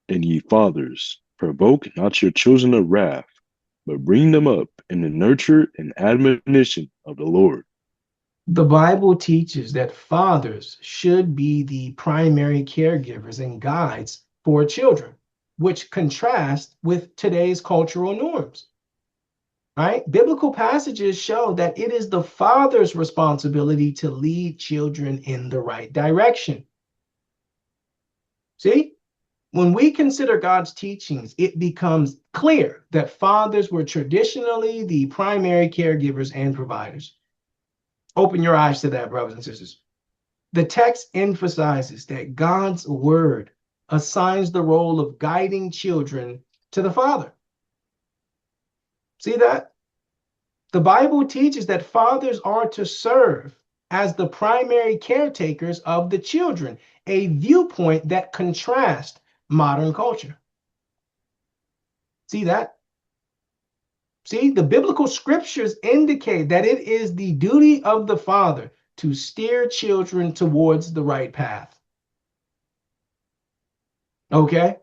And ye fathers, provoke not your children to wrath, but bring them up in the nurture and admonition of the Lord. The Bible teaches that fathers should be the primary caregivers and guides for children, which contrast with today's cultural norms. Right? Biblical passages show that it is the father's responsibility to lead children in the right direction. See? When we consider God's teachings, it becomes clear that fathers were traditionally the primary caregivers and providers. Open your eyes to that, brothers and sisters. The text emphasizes that God's word assigns the role of guiding children to the father. See that? The Bible teaches that fathers are to serve as the primary caretakers of the children, a viewpoint that contrasts modern culture. See that? See, the biblical scriptures indicate that it is the duty of the father to steer children towards the right path. Okay?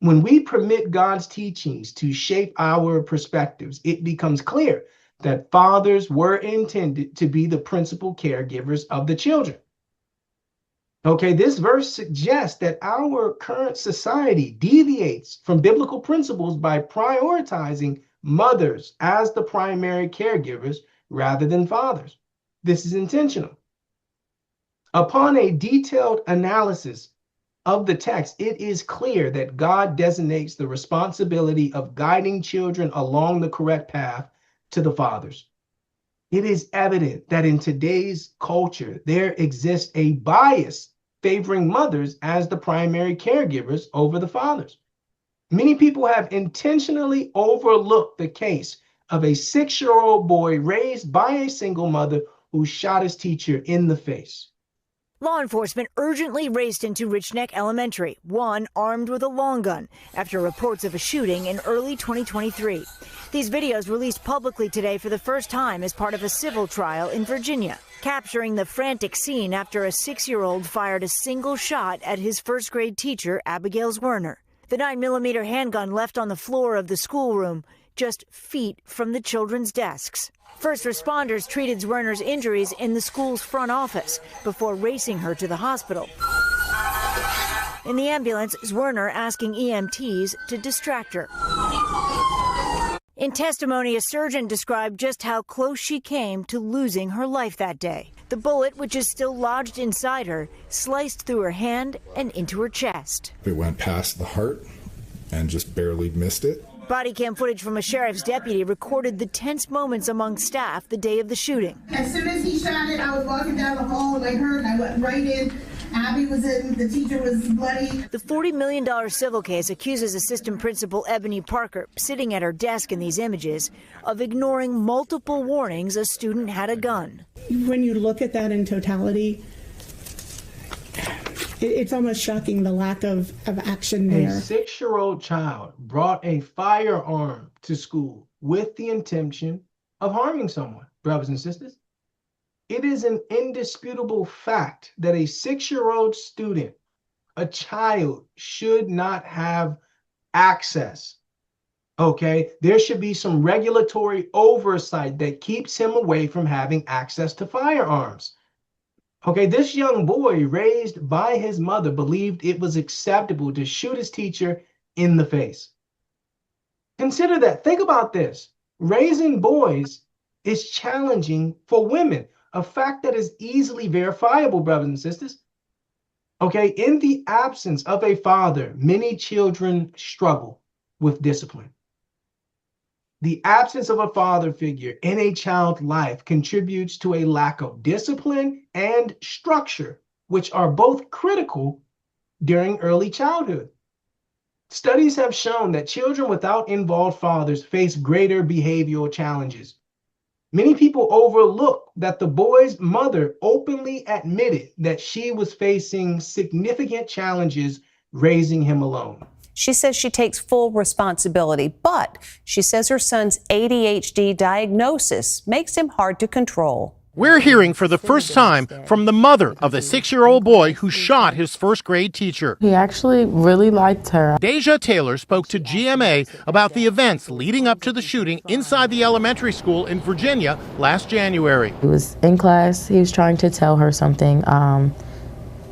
When we permit God's teachings to shape our perspectives, it becomes clear that fathers were intended to be the principal caregivers of the children. Okay, this verse suggests that our current society deviates from biblical principles by prioritizing mothers as the primary caregivers rather than fathers. This is intentional. Upon a detailed analysis of the text, it is clear that God designates the responsibility of guiding children along the correct path to the fathers. It is evident that in today's culture, there exists a bias favoring mothers as the primary caregivers over the fathers. Many people have intentionally overlooked the case of a 6-year-old boy raised by a single mother who shot his teacher in the face. Law enforcement urgently raced into Rich Neck Elementary, one armed with a long gun, after reports of a shooting in early 2023. These videos released publicly today for the first time as part of a civil trial in Virginia, capturing the frantic scene after a 6-year-old fired a single shot at his first-grade teacher, Abigail Werner. The 9mm handgun left on the floor of the schoolroom, just feet from the children's desks. First responders treated Werner's injuries in the school's front office before racing her to the hospital. In the ambulance, Werner asking EMTs to distract her. In testimony, a surgeon described just how close she came to losing her life that day. The bullet, which is still lodged inside her, sliced through her hand and into her chest. It went past the heart and just barely missed it. Body cam footage from a sheriff's deputy recorded the tense moments among staff the day of the shooting. As soon as he shot it, I was walking down the hall and I heard, and I went right in. Abby was in, the teacher was bloody. The $40 million civil case accuses assistant principal Ebony Parker, sitting at her desk in these images, of ignoring multiple warnings a student had a gun. When you look at that in totality, it's almost shocking, the lack of action there. A 6-year-old child brought a firearm to school with the intention of harming someone, brothers and sisters. It is an indisputable fact that a 6-year-old student, a child, should not have access. Okay, there should be some regulatory oversight that keeps him away from having access to firearms. Okay, this young boy raised by his mother believed it was acceptable to shoot his teacher in the face. Consider that. Think about this. Raising boys is challenging for women, a fact that is easily verifiable, brothers and sisters. Okay, in the absence of a father, many children struggle with discipline. The absence of a father figure in a child's life contributes to a lack of discipline and structure, which are both critical during early childhood. Studies have shown that children without involved fathers face greater behavioral challenges. Many people overlook that the boy's mother openly admitted that she was facing significant challenges raising him alone. She says she takes full responsibility, but she says her son's ADHD diagnosis makes him hard to control. We're hearing for the first time from the mother of the 6-year-old boy who shot his first-grade teacher. He actually really liked her. Deja Taylor spoke to GMA about the events leading up to the shooting inside the elementary school in Virginia last January. He was in class. He was trying to tell her something,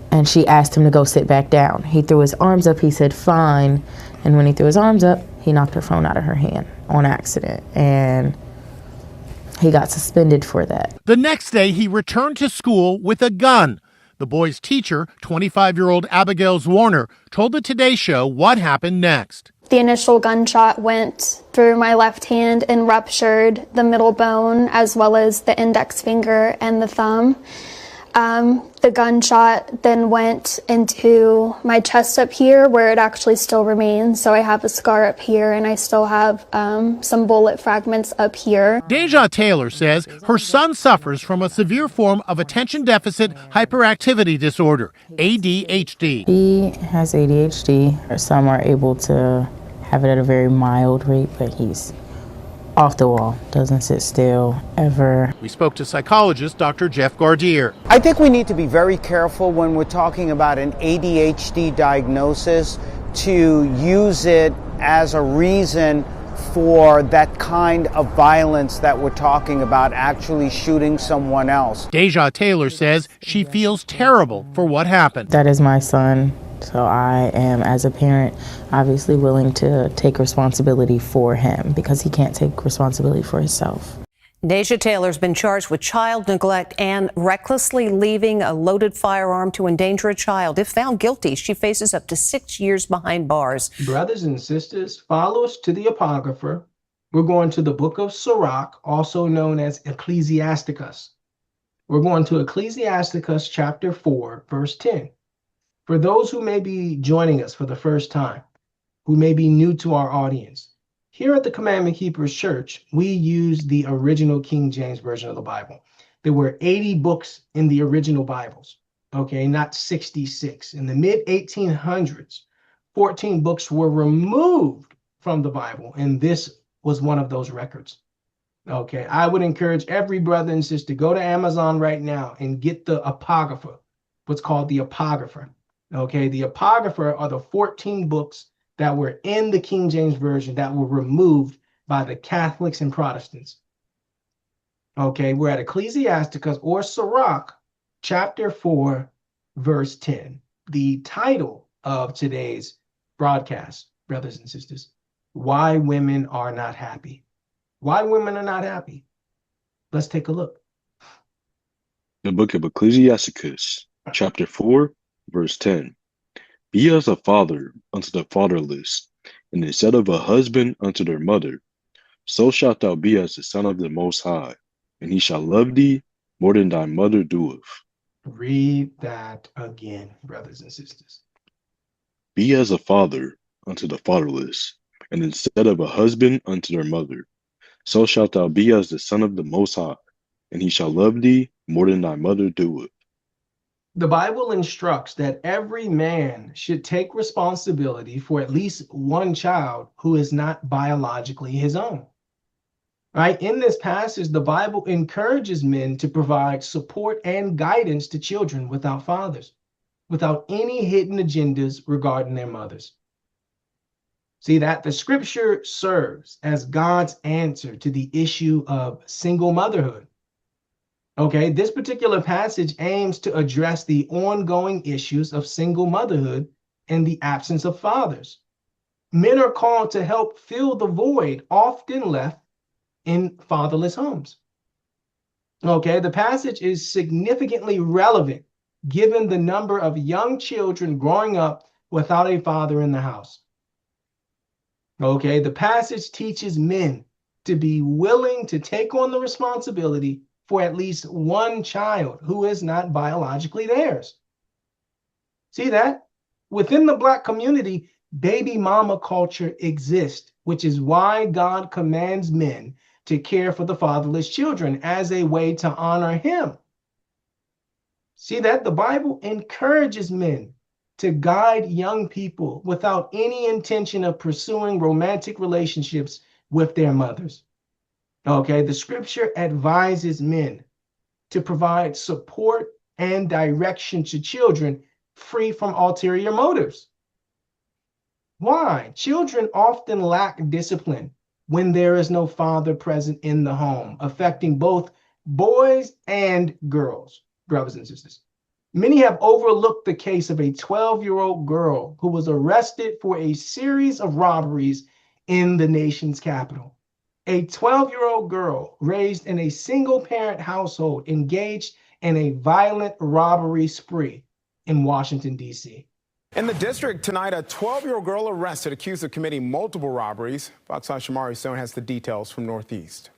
and she asked him to go sit back down. He threw his arms up. He said, "Fine." And when he threw his arms up, he knocked her phone out of her hand on accident. And he got suspended for that. The next day, he returned to school with a gun. The boy's teacher, 25-year-old Abigail Werner, told the Today Show what happened next. The initial gunshot went through my left hand and ruptured the middle bone as well as the index finger and the thumb. The gunshot then went into my chest up here where it actually still remains. So I have a scar up here and I still have some bullet fragments up here. Deja Taylor says her son suffers from a severe form of attention deficit hyperactivity disorder, ADHD. He has ADHD. Some are able to have it at a very mild rate, but he's off the wall, doesn't sit still, ever. We spoke to psychologist Dr. Jeff Gardier. I think we need to be very careful when we're talking about an ADHD diagnosis to use it as a reason for that kind of violence that we're talking about, actually shooting someone else. Deja Taylor says she feels terrible for what happened. That is my son, so I am, as a parent, obviously willing to take responsibility for him because he can't take responsibility for himself. Deja Taylor's been charged with child neglect and recklessly leaving a loaded firearm to endanger a child. If found guilty, she faces up to 6 years behind bars. Brothers and sisters, follow us to the Apocrypha. We're going to the book of Sirach, also known as Ecclesiasticus. We're going to Ecclesiasticus chapter 4, verse 10. For those who may be joining us for the first time, who may be new to our audience, here at the Commandment Keepers Church, we use the original King James Version of the Bible. There were 80 books in the original Bibles, okay, not 66. In the mid-1800s, 14 books were removed from the Bible, and this was one of those records. Okay, I would encourage every brother and sister to go to Amazon right now and get the Apocrypha, what's called the Apocrypha. Okay, the Apocrypha are the 14 books that were in the King James Version that were removed by the Catholics and Protestants. Okay, we're at Ecclesiasticus or Sirach, chapter 4, verse 10. The title of today's broadcast, brothers and sisters, Why Women Are Not Happy. Why women are not happy. Let's take a look. The book of Ecclesiasticus, chapter 4, verse 10. Be as a father unto the fatherless, and instead of a husband unto their mother, so shalt thou be as the son of the Most High, and he shall love thee more than thy mother doeth. Read that again, brothers and sisters. Be as a father unto the fatherless, and instead of a husband unto their mother, so shalt thou be as the son of the Most High, and he shall love thee more than thy mother doeth. The Bible instructs that every man should take responsibility for at least one child who is not biologically his own. Right? In this passage, the Bible encourages men to provide support and guidance to children without fathers, without any hidden agendas regarding their mothers. See that the scripture serves as God's answer to the issue of single motherhood. Okay, this particular passage aims to address the ongoing issues of single motherhood and the absence of fathers. Men are called to help fill the void often left in fatherless homes. Okay, the passage is significantly relevant given the number of young children growing up without a father in the house. Okay, the passage teaches men to be willing to take on the responsibility for at least one child who is not biologically theirs. See that? Within the Black community, baby mama culture exists, which is why God commands men to care for the fatherless children as a way to honor him. See that? The Bible encourages men to guide young people without any intention of pursuing romantic relationships with their mothers. Okay, the scripture advises men to provide support and direction to children free from ulterior motives. Why? Children often lack discipline when there is no father present in the home, affecting both boys and girls, brothers and sisters. Many have overlooked the case of a 12-year-old girl who was arrested for a series of robberies in the nation's capital. A 12-year-old girl raised in a single-parent household engaged in a violent robbery spree in Washington, D.C. In the district tonight, a 12-year-old girl arrested accused of committing multiple robberies. Fox 5's Shamari Stone has the details from Northeast.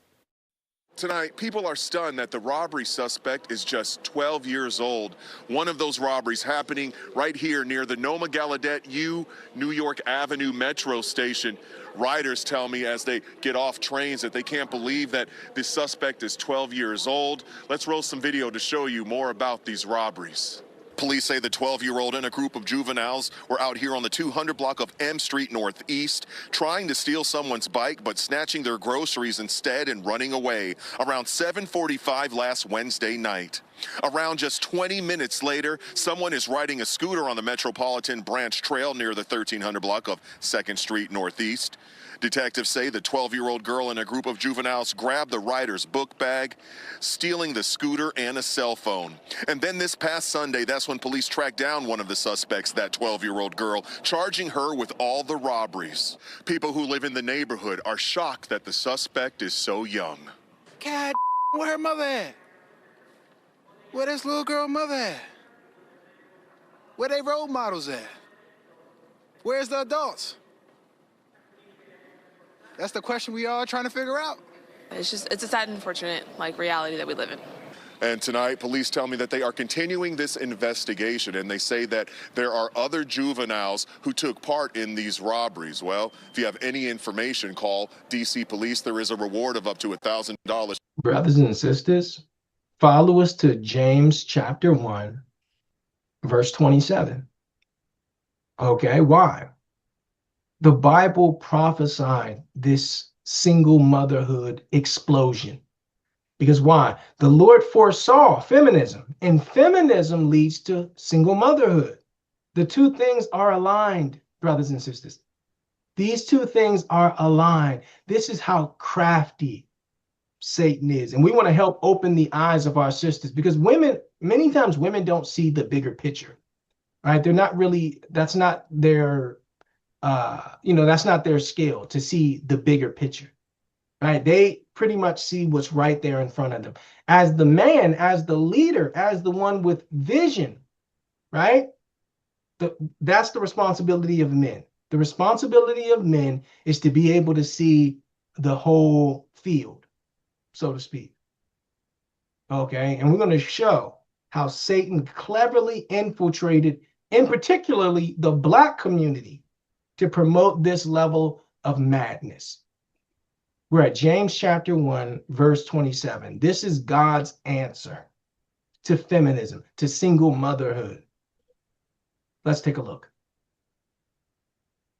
Tonight, people are stunned that the robbery suspect is just 12 years old. One of those robberies happening right here near the Noma Gallaudet U New York Avenue Metro Station. Riders tell me as they get off trains that they can't believe that the suspect is 12 years old. Let's roll some video to show you more about these robberies. Police say the 12-year-old and a group of juveniles were out here on the 200 block of M Street Northeast trying to steal someone's bike but snatching their groceries instead and running away around 7:45 last Wednesday night. Around just 20 minutes later, someone is riding a scooter on the Metropolitan Branch Trail near the 1300 block of 2nd Street Northeast. Detectives say the 12-year-old girl and a group of juveniles grabbed the rider's book bag, stealing the scooter and a cell phone. And then this past Sunday, that's when police tracked down one of the suspects, that 12-year-old girl, charging her with all the robberies. People who live in the neighborhood are shocked that the suspect is so young. God, where her mother at? Where this little girl mother at? Where they role models at? Where's the adults? That's the question we all trying to figure out. It's a sad and unfortunate reality that we live in. And tonight, police tell me that they are continuing this investigation, and they say that there are other juveniles who took part in these robberies. Well, if you have any information, call DC Police. There is a reward of up to $1,000. Brothers and sisters, follow us to James chapter 1, verse 27. Okay, why? The Bible prophesied this single motherhood explosion. Because why? The Lord foresaw feminism, and feminism leads to single motherhood. The two things are aligned, brothers and sisters. These two things are aligned. This is how crafty Satan is. And we want to help open the eyes of our sisters, because many times women don't see the bigger picture, right? They're not really, that's not their, that's not their skill to see the bigger picture, right? They pretty much see what's right there in front of them. As the man, as the leader, as the one with vision, right? That's the responsibility of men. The responsibility of men is to be able to see the whole field, so to speak. Okay, and we're going to show how Satan cleverly infiltrated, in particularly the Black community, to promote this level of madness. We're at James chapter 1, verse 27. This is God's answer to feminism, to single motherhood. Let's take a look.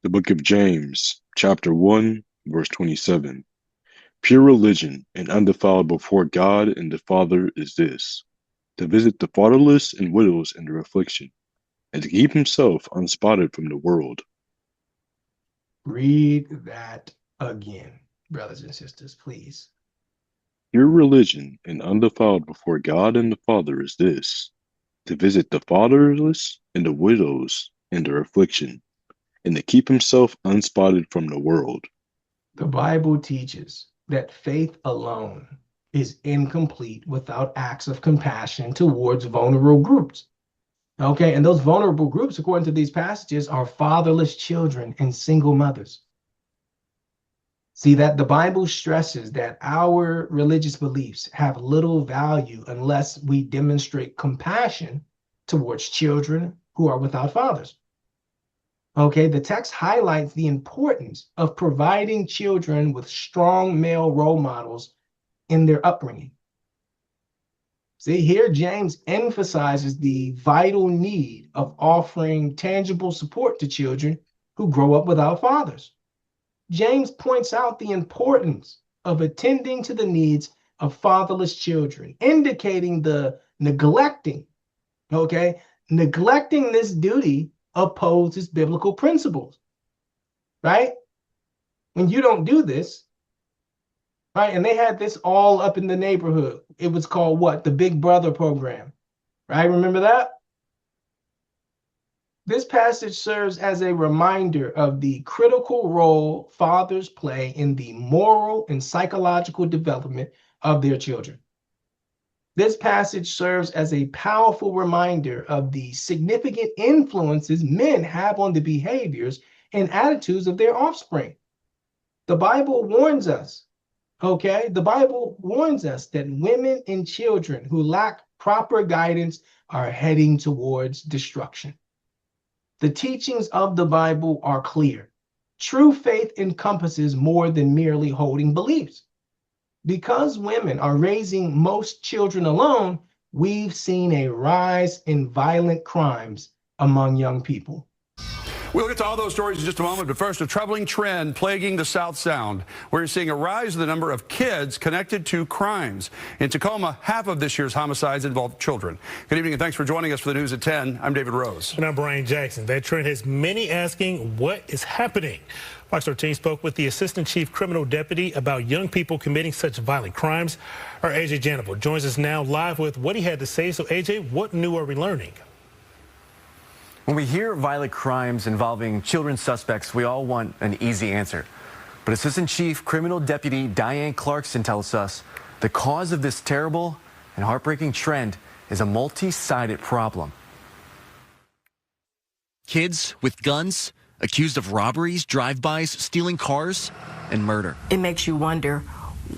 The book of James, chapter 1, verse 27. Pure religion and undefiled before God and the Father is this, to visit the fatherless and widows in their affliction, and to keep himself unspotted from the world. Read that again, brothers and sisters, please. Pure religion and undefiled before God and the Father is this, to visit the fatherless and the widows in their affliction, and to keep himself unspotted from the world. The Bible teaches that faith alone is incomplete without acts of compassion towards vulnerable groups. Okay, and those vulnerable groups, according to these passages, are fatherless children and single mothers. See, that the Bible stresses that our religious beliefs have little value unless we demonstrate compassion towards children who are without fathers. Okay, the text highlights the importance of providing children with strong male role models in their upbringing. See, here James emphasizes the vital need of offering tangible support to children who grow up without fathers. James points out the importance of attending to the needs of fatherless children, indicating the neglecting this duty opposes biblical principles, right? When you don't do this, right? And they had this all up in the neighborhood. It was called what? The Big Brother program, right? Remember that? This passage serves as a reminder of the critical role fathers play in the moral and psychological development of their children. This passage serves as a powerful reminder of the significant influences men have on the behaviors and attitudes of their offspring. The Bible warns us, okay? The Bible warns us that women and children who lack proper guidance are heading towards destruction. The teachings of the Bible are clear. True faith encompasses more than merely holding beliefs. Because women are raising most children alone, we've seen a rise in violent crimes among young people. We'll get to all those stories in just a moment, but first, a troubling trend plaguing the South Sound. We're seeing a rise in the number of kids connected to crimes. In Tacoma, half of this year's homicides involved children. Good evening, and thanks for joining us for the news at 10. I'm David Rose. And I'm Brian Jackson. That trend has many asking what is happening. Fox 13 spoke with the Assistant Chief Criminal Deputy about young people committing such violent crimes. Our AJ Janival joins us now live with what he had to say. So, AJ, what new are we learning? When we hear violent crimes involving children suspects, we all want an easy answer. But Assistant Chief Criminal Deputy Diane Clarkson tells us the cause of this terrible and heartbreaking trend is a multi-sided problem. Kids with guns, accused of robberies, drive-bys, stealing cars, and murder. It makes you wonder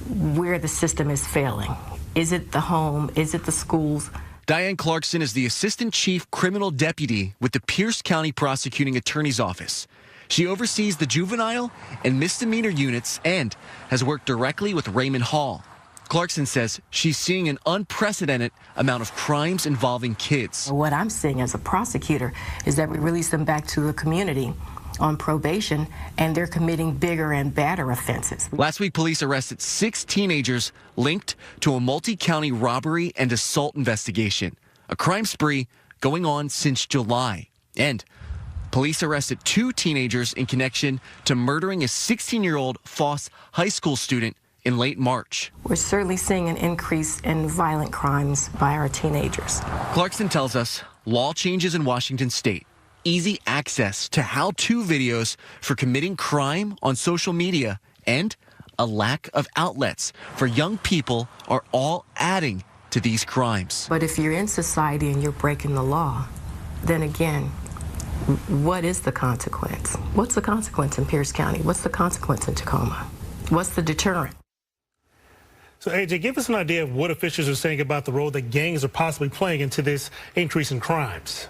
where the system is failing. Is it the home? Is it the schools? Diane Clarkson is the Assistant Chief Criminal Deputy with the Pierce County Prosecuting Attorney's Office. She oversees the juvenile and misdemeanor units and has worked directly with Raymond Hall. Clarkson says she's seeing an unprecedented amount of crimes involving kids. What I'm seeing as a prosecutor is that we release them back to the community on probation, and they're committing bigger and badder offenses. Last week, police arrested 6 teenagers linked to a multi-county robbery and assault investigation, a crime spree going on since July. And police arrested 2 teenagers in connection to murdering a 16-year-old Foss High School student in late March. We're certainly seeing an increase in violent crimes by our teenagers. Clarkson tells us law changes in Washington state, easy access to how-to videos for committing crime on social media, and a lack of outlets for young people are all adding to these crimes. But if you're in society and you're breaking the law, then again, what is the consequence? What's the consequence in Pierce County? What's the consequence in Tacoma? What's the deterrent? So, AJ, give us an idea of what officials are saying about the role that gangs are possibly playing into this increase in crimes.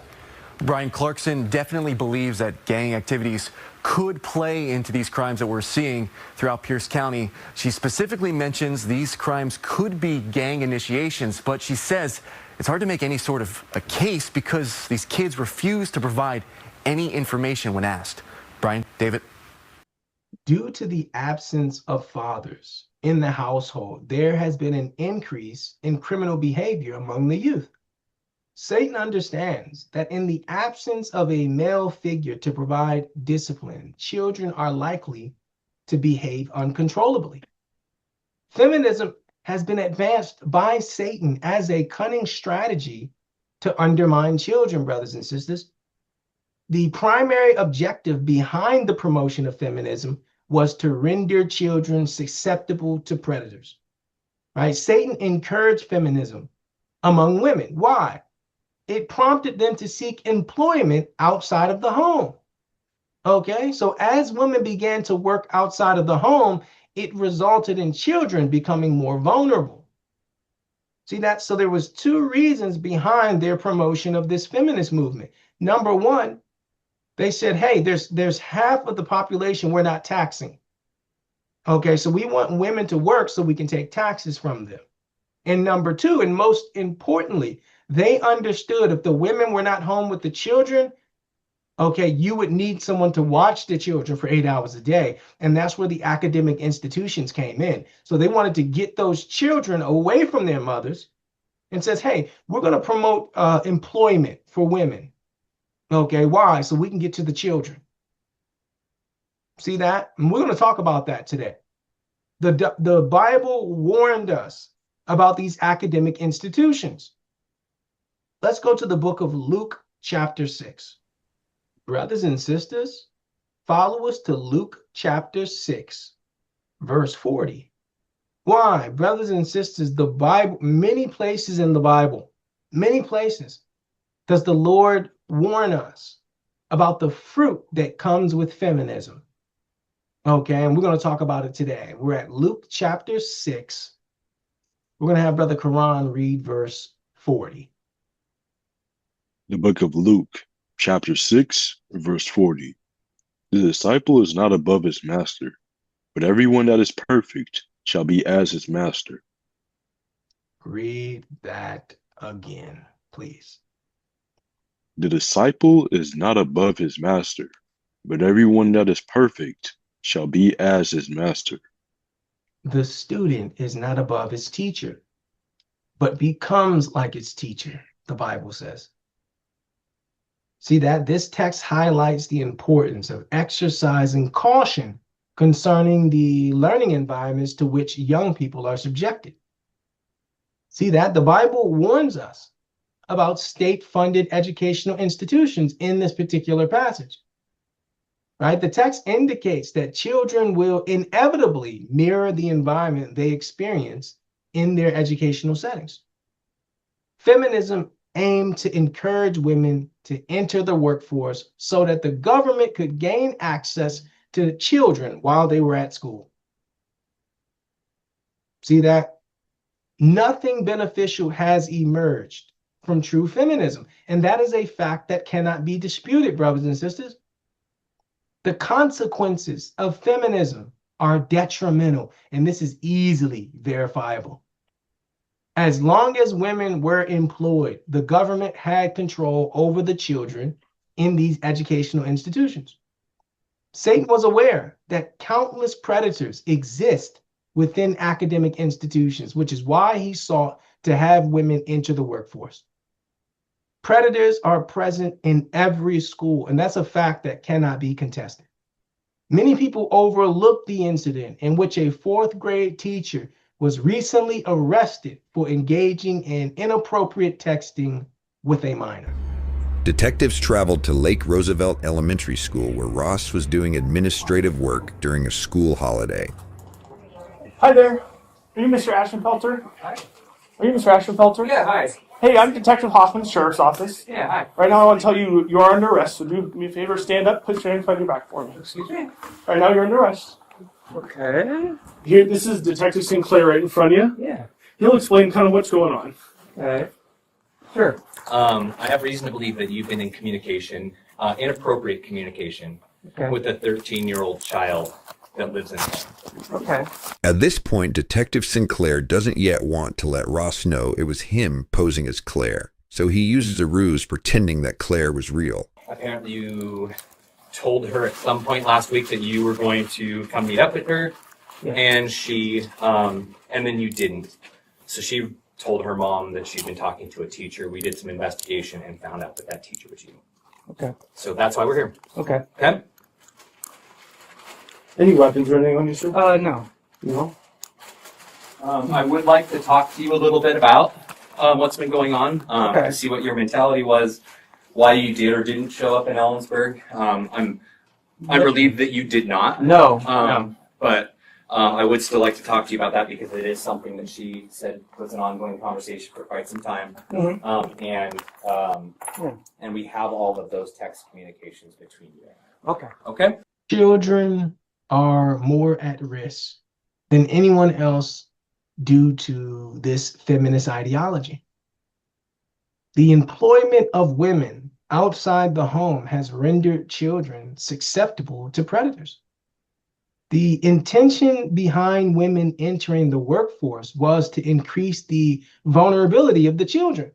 Brian, Clarkson definitely believes that gang activities could play into these crimes that we're seeing throughout Pierce County. She specifically mentions these crimes could be gang initiations, but she says it's hard to make any sort of a case because these kids refuse to provide any information when asked. Brian, David. Due to the absence of fathers in the household, there has been an increase in criminal behavior among the youth. Satan understands that in the absence of a male figure to provide discipline, children are likely to behave uncontrollably. Feminism has been advanced by Satan as a cunning strategy to undermine children, brothers and sisters. The primary objective behind the promotion of feminism was to render children susceptible to predators. Right? Satan encouraged feminism among women. Why? It prompted them to seek employment outside of the home. Okay, so as women began to work outside of the home, it resulted in children becoming more vulnerable. See that? So there was 2 reasons behind their promotion of this feminist movement. Number one, they said, hey, there's half of the population we're not taxing. Okay, so we want women to work so we can take taxes from them. And number 2, and most importantly, they understood if the women were not home with the children, okay, you would need someone to watch the children for 8 hours a day. And that's where the academic institutions came in. So they wanted to get those children away from their mothers and says, hey, we're going to promote employment for women. Okay, why? So we can get to the children. See that? And we're going to talk about that today. The Bible warned us about these academic institutions. Let's go to the book of Luke, chapter 6. Brothers and sisters, follow us to Luke, chapter 6, verse 40. Why? Brothers and sisters, the Bible, many places in the Bible, many places, does the Lord warn us about the fruit that comes with feminism. Okay, and we're going to talk about it today. We're at Luke, chapter 6. We're going to have Brother Quran read verse 40. The book of Luke, chapter 6, verse 40. The disciple is not above his master, but everyone that is perfect shall be as his master. Read that again, please. The disciple is not above his master, but everyone that is perfect shall be as his master. The student is not above his teacher, but becomes like its teacher, the Bible says. See that? This text highlights the importance of exercising caution concerning the learning environments to which young people are subjected. See that? The Bible warns us about state-funded educational institutions in this particular passage. Right? The text indicates that children will inevitably mirror the environment they experience in their educational settings. Feminism aimed to encourage women to enter the workforce so that the government could gain access to children while they were at school. See that? Nothing beneficial has emerged from true feminism, and that is a fact that cannot be disputed, brothers and sisters. The consequences of feminism are detrimental, and this is easily verifiable. As long as women were employed, the government had control over the children in these educational institutions. Satan was aware that countless predators exist within academic institutions, which is why he sought to have women enter the workforce. Predators are present in every school, and that's a fact that cannot be contested. Many people overlook the incident in which a fourth grade teacher was recently arrested for engaging in inappropriate texting with a minor. Detectives traveled to Lake Roosevelt Elementary School where Ross was doing administrative work during a school holiday. Hi there. Are you Mr. Ashenfelter? Hi. Are you Mr. Ashenfelter? Yeah, hi. Hey, I'm Detective Hoffman, Sheriff's Office. Yeah, hi. Right now I want to tell you you are under arrest, so do me a favor, stand up, put your hands behind your back for me. Excuse me? Right now you're under arrest. Okay. Here, this is Detective Sinclair right in front of you. Yeah. He'll explain kind of what's going on. Okay. Sure. I have reason to believe that you've been in communication, inappropriate communication, with a 13-year-old child that lives in home. Okay. At this point, Detective Sinclair doesn't yet want to let Ross know it was him posing as Claire, so he uses a ruse pretending that Claire was real. Apparently you told her at some point last week that you were going to come meet up with her, and she, and then you didn't. So she told her mom that she'd been talking to a teacher. We did some investigation and found out that that teacher was you. Okay. So that's why we're here. Okay. Okay? Any weapons or anything on you, sir? No. No? I would like to talk to you a little bit about what's been going on, to see what your mentality was, why you did or didn't show up in Ellensburg. I'm relieved that you did not. No. But I would still like to talk to you about that because it is something that she said was an ongoing conversation for quite some time. And we have all of those text communications between you. Okay. Okay? Children are more at risk than anyone else due to this feminist ideology. The employment of women outside the home has rendered children susceptible to predators. The intention behind women entering the workforce was to increase the vulnerability of the children.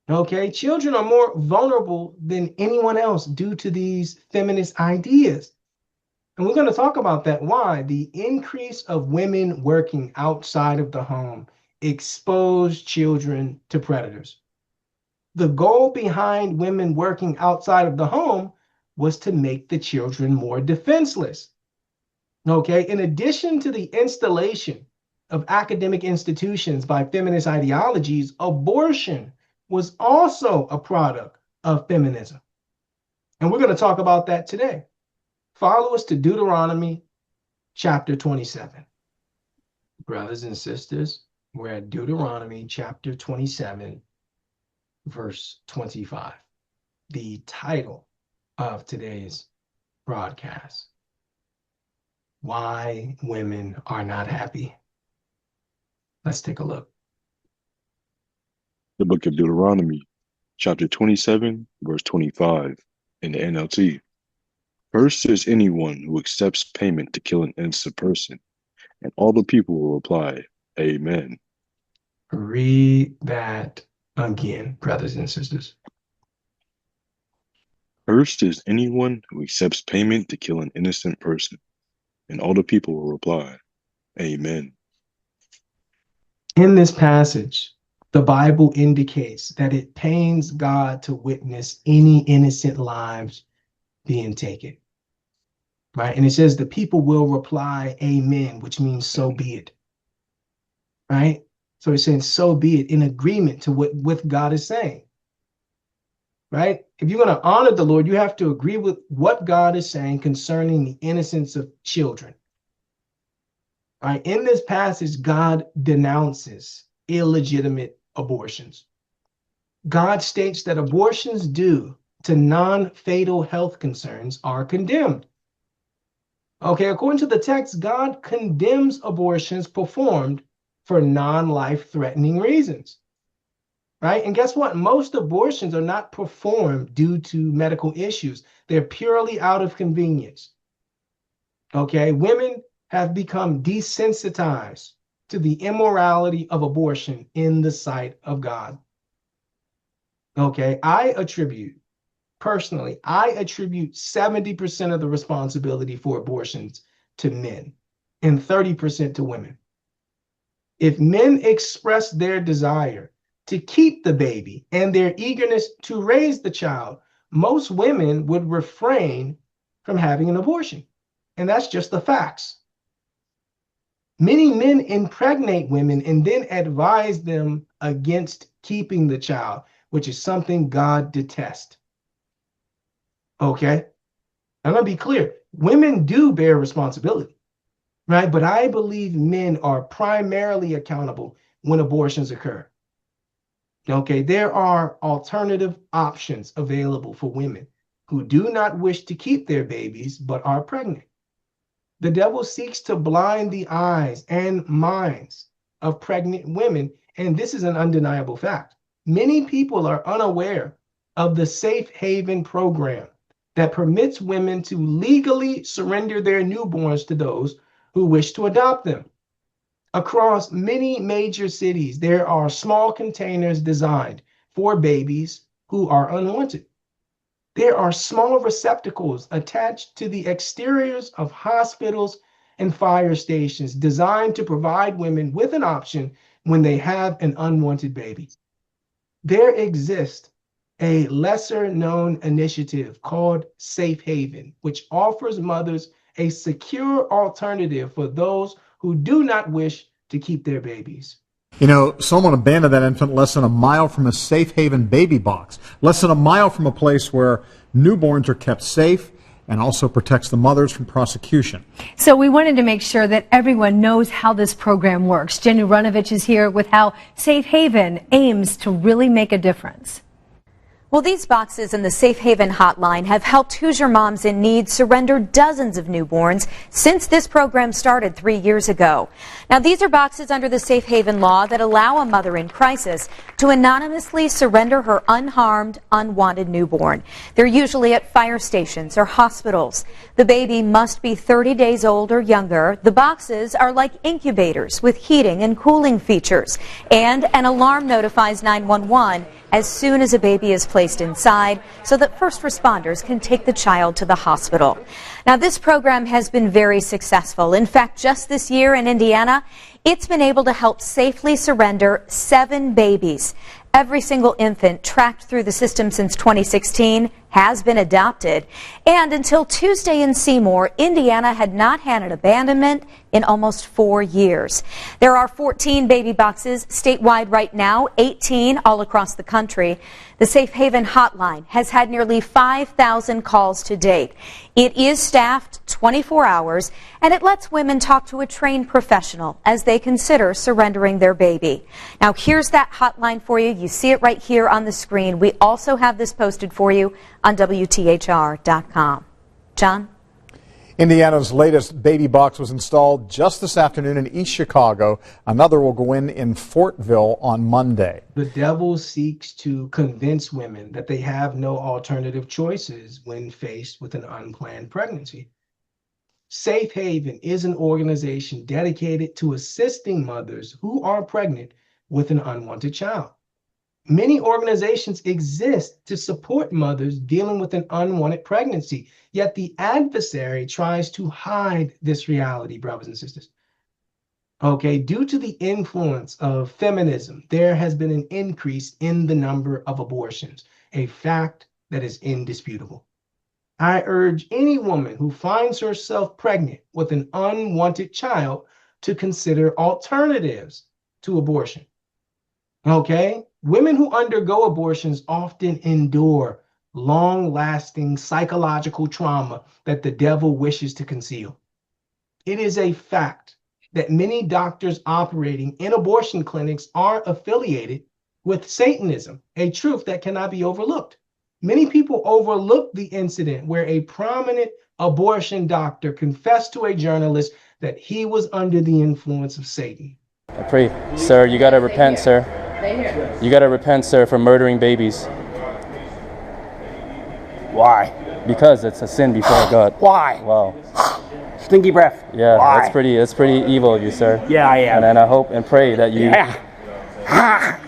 Okay, children are more vulnerable than anyone else due to these feminist ideas. And we're going to talk about that. Why? The increase of women working outside of the home exposed children to predators. The goal behind women working outside of the home was to make the children more defenseless. Okay, in addition to the installation of academic institutions by feminist ideologies, abortion was also a product of feminism. And we're going to talk about that today. Follow us to Deuteronomy chapter 27. Brothers and sisters, we're at Deuteronomy chapter 27, verse 25. The title of today's broadcast: Why Women Are Not Happy. Let's take a look. The book of Deuteronomy, chapter 27, verse 25, in the NLT. Cursed is anyone who accepts payment to kill an innocent person. And all the people will reply, Amen. Read that again, brothers and sisters. Cursed is anyone who accepts payment to kill an innocent person. And all the people will reply, Amen. In this passage, the Bible indicates that it pains God to witness any innocent lives being taken. Right? And it says the people will reply, Amen, which means so be it. Right? So it's saying so be it, in agreement to what God is saying. Right? If you're going to honor the Lord, you have to agree with what God is saying concerning the innocence of children. Right? In this passage, God denounces illegitimate abortions. God states that abortions due to non-fatal health concerns are condemned. Okay, according to the text, God condemns abortions performed for non-life-threatening reasons. Right? And guess what? Most abortions are not performed due to medical issues. They're purely out of convenience. Okay, women have become desensitized to the immorality of abortion in the sight of God. Okay, personally, I attribute 70% of the responsibility for abortions to men and 30% to women. If men express their desire to keep the baby and their eagerness to raise the child, most women would refrain from having an abortion. And that's just the facts. Many men impregnate women and then advise them against keeping the child, which is something God detests. Okay? I'm going to be clear. Women do bear responsibility, right? But I believe men are primarily accountable when abortions occur. Okay, there are alternative options available for women who do not wish to keep their babies but are pregnant. The devil seeks to blind the eyes and minds of pregnant women, and this is an undeniable fact. Many people are unaware of the Safe Haven program that permits women to legally surrender their newborns to those who wish to adopt them. Across many major cities, there are small containers designed for babies who are unwanted. There are small receptacles attached to the exteriors of hospitals and fire stations designed to provide women with an option when they have an unwanted baby. There exists a lesser known initiative called Safe Haven, which offers mothers a secure alternative for those who do not wish to keep their babies. You know, someone abandoned that infant less than a mile from a Safe Haven baby box, less than a mile from a place where newborns are kept safe and also protects the mothers from prosecution. So we wanted to make sure that everyone knows how this program works. Jenny Runovich is here with how Safe Haven aims to really make a difference. Well, these boxes in the Safe Haven hotline have helped Hoosier moms in need surrender dozens of newborns since this program started 3 years ago. Now, these are boxes under the Safe Haven law that allow a mother in crisis to anonymously surrender her unharmed, unwanted newborn. They're usually at fire stations or hospitals. The baby must be 30 days old or younger. The boxes are like incubators with heating and cooling features, and an alarm notifies 911 as soon as a baby is placed inside so that first responders can take the child to the hospital. Now, this program has been very successful. In fact, just this year in Indiana, it's been able to help safely surrender 7 babies. Every single infant tracked through the system since 2016 has been adopted. And until Tuesday in Seymour, Indiana had not had an abandonment in almost 4 years. There are 14 baby boxes statewide right now, 18 all across the country. The Safe Haven hotline has had nearly 5,000 calls to date. It is staffed 24 hours, and it lets women talk to a trained professional as they consider surrendering their baby. Now, here's that hotline for you. You see it right here on the screen. We also have this posted for you on WTHR.com. John? Indiana's latest baby box was installed just this afternoon in East Chicago. Another will go in Fortville on Monday. The devil seeks to convince women that they have no alternative choices when faced with an unplanned pregnancy. Safe Haven is an organization dedicated to assisting mothers who are pregnant with an unwanted child. Many organizations exist to support mothers dealing with an unwanted pregnancy, yet the adversary tries to hide this reality, brothers and sisters. Okay, due to the influence of feminism, there has been an increase in the number of abortions, a fact that is indisputable. I urge any woman who finds herself pregnant with an unwanted child to consider alternatives to abortion. Okay? Women who undergo abortions often endure long-lasting psychological trauma that the devil wishes to conceal. It is a fact that many doctors operating in abortion clinics are affiliated with Satanism, a truth that cannot be overlooked. Many people overlook the incident where a prominent abortion doctor confessed to a journalist that he was under the influence of Satan. I pray, sir, you gotta repent, sir. You gotta repent, sir, for murdering babies. Why? Because it's a sin before God. Why? Wow. Stinky breath. Yeah, Why? that's pretty evil of you, sir. Yeah, I am. And I hope and pray that you. Yeah.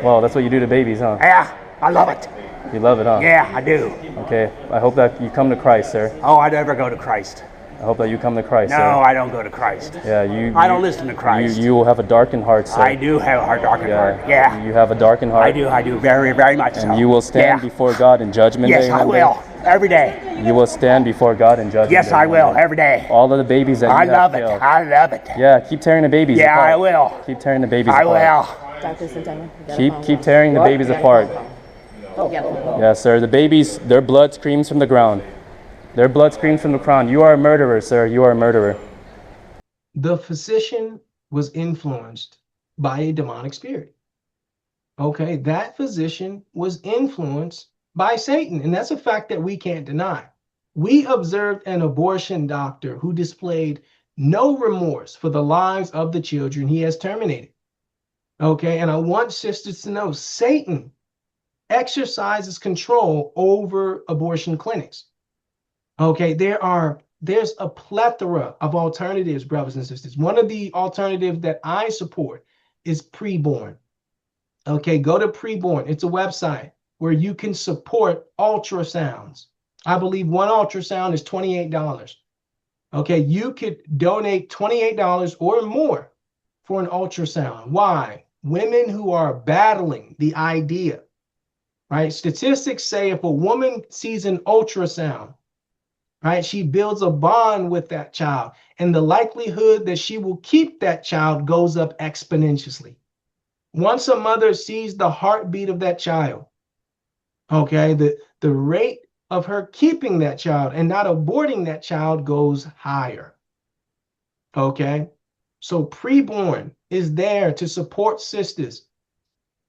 Well, that's what you do to babies, huh? Yeah, I love it. You love it, huh? Yeah, I do. Okay, I hope that you come to Christ, sir. Oh, I never go to Christ. I hope that you come to Christ, No, sir. I don't go to Christ. Yeah, I don't listen to Christ. You will have a darkened heart, sir. I do have a darkened heart. Yeah. You have a darkened heart. I do, very, very much so. And you will stand before God in judgment Yes, day. I will. Every day. You will stand before God in judgment day. Yes, I will. Every day. All of the babies that I you have love it. killed. I love it. Yeah, keep tearing the babies Yeah, apart. I will. Keep tearing the babies I apart. will. Dr. Santana, you got a phone Keep call. tearing the babies You got a apart. phone call. Yeah. Yes, sir. The babies, their blood screams from the ground. Their blood screams from the ground. You are a murderer, sir. You are a murderer. The physician was influenced by a demonic spirit. Okay, that physician was influenced by Satan, and that's a fact that we can't deny. We observed an abortion doctor who displayed no remorse for the lives of the children he has terminated. Okay, and I want sisters to know Satan exercises control over abortion clinics. Okay, there's a plethora of alternatives, brothers and sisters. One of the alternatives that I support is preborn. Okay, go to preborn. It's a website where you can support ultrasounds. I believe one ultrasound is $28. Okay, you could donate $28 or more for an ultrasound. Why? Women who are battling the idea, right? Statistics say if a woman sees an ultrasound, right, she builds a bond with that child, and the likelihood that she will keep that child goes up exponentially. Once a mother sees the heartbeat of that child, okay, the rate of her keeping that child and not aborting that child goes higher. Okay, so preborn is there to support sisters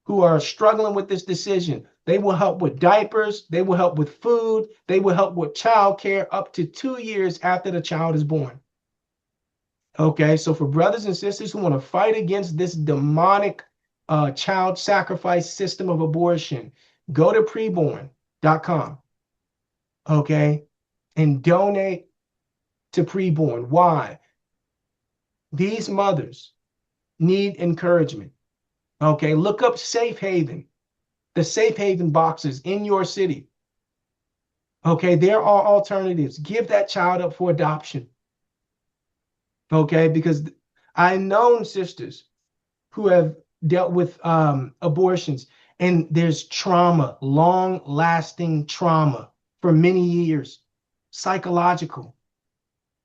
who are struggling with this decision. They will help with diapers, they will help with food, they will help with childcare up to 2 years after the child is born. Okay, so for brothers and sisters who want to fight against this demonic child sacrifice system of abortion, go to preborn.com, okay, and donate to preborn. Why? These mothers need encouragement. Okay, look up Safe Haven, the Safe Haven boxes in your city. Okay, there are alternatives. Give that child up for adoption. Okay, because I've known sisters who have dealt with abortions, and there's trauma, long-lasting trauma for many years, psychological.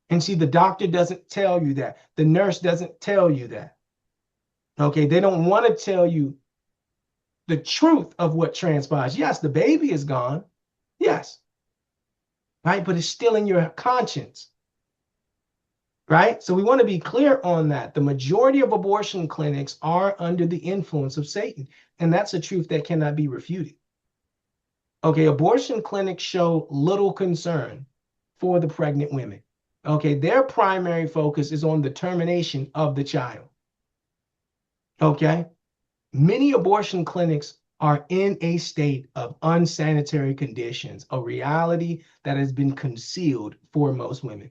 And see, the doctor doesn't tell you that. The nurse doesn't tell you that. Okay, they don't want to tell you the truth of what transpires. Yes, the baby is gone. Yes. Right, but it's still in your conscience. Right? So we want to be clear on that. The majority of abortion clinics are under the influence of Satan, and that's a truth that cannot be refuted. Okay, abortion clinics show little concern for the pregnant women. Okay, their primary focus is on the termination of the child. Okay, many abortion clinics are in a state of unsanitary conditions, a reality that has been concealed for most women.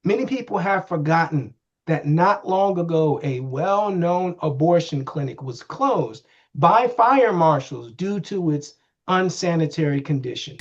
Many people have forgotten that not long ago, a well-known abortion clinic was closed by fire marshals due to its unsanitary conditions.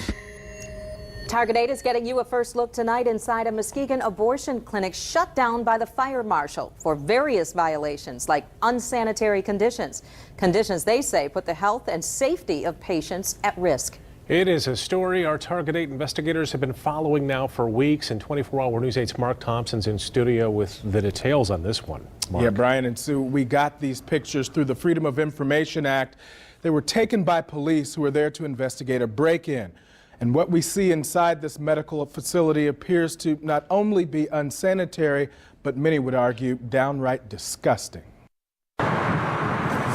Target 8 is getting you a first look tonight inside a Muskegon abortion clinic shut down by the fire marshal for various violations like unsanitary conditions. Conditions they say put the health and safety of patients at risk. It is a story our Target 8 investigators have been following now for weeks, and 24-hour News 8's Mark Thompson's in studio with the details on this one. Mark. Yeah, Brian and Sue, we got these pictures through the Freedom of Information Act. They were taken by police who were there to investigate a break-in. And what we see inside this medical facility appears to not only be unsanitary, but many would argue downright disgusting.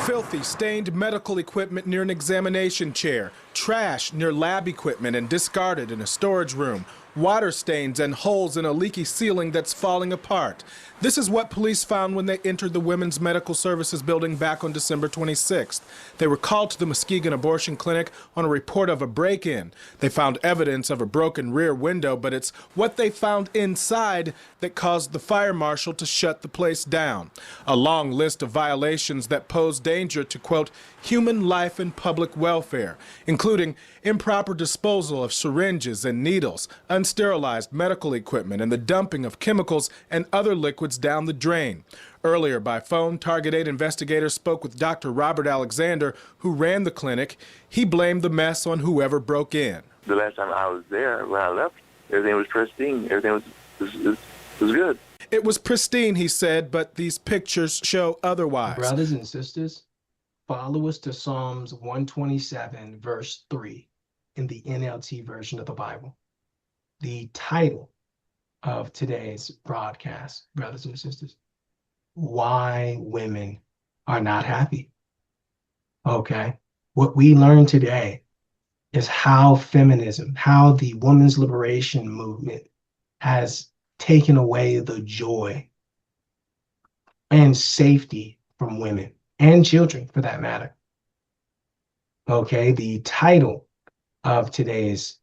Filthy, stained medical equipment near an examination chair, trash near lab equipment and discarded in a storage room, water stains and holes in a leaky ceiling that's falling apart. This is what police found when they entered the Women's Medical Services building back on December 26th. They were called to the Muskegon abortion clinic on a report of a break-in. They found evidence of a broken rear window, but it's what they found inside that caused the fire marshal to shut the place down. A long list of violations that pose danger to, quote, human life and public welfare, including improper disposal of syringes and needles, unsterilized medical equipment, and the dumping of chemicals and other liquids down the drain. Earlier by phone, Target 8 investigators spoke with Dr. Robert Alexander, who ran the clinic. He blamed the mess on whoever broke in. The last time I was there, when I left, everything was pristine. Everything was good. It was pristine, he said, but these pictures show otherwise. Brothers and sisters, follow us to Psalms 127, verse 3 in the NLT version of the Bible. The title of today's broadcast, brothers and sisters, Why Women Are Not Happy. Okay, what we learned today is how feminism, how the women's liberation movement has taken away the joy and safety from women and children, for that matter. Okay, the title of today's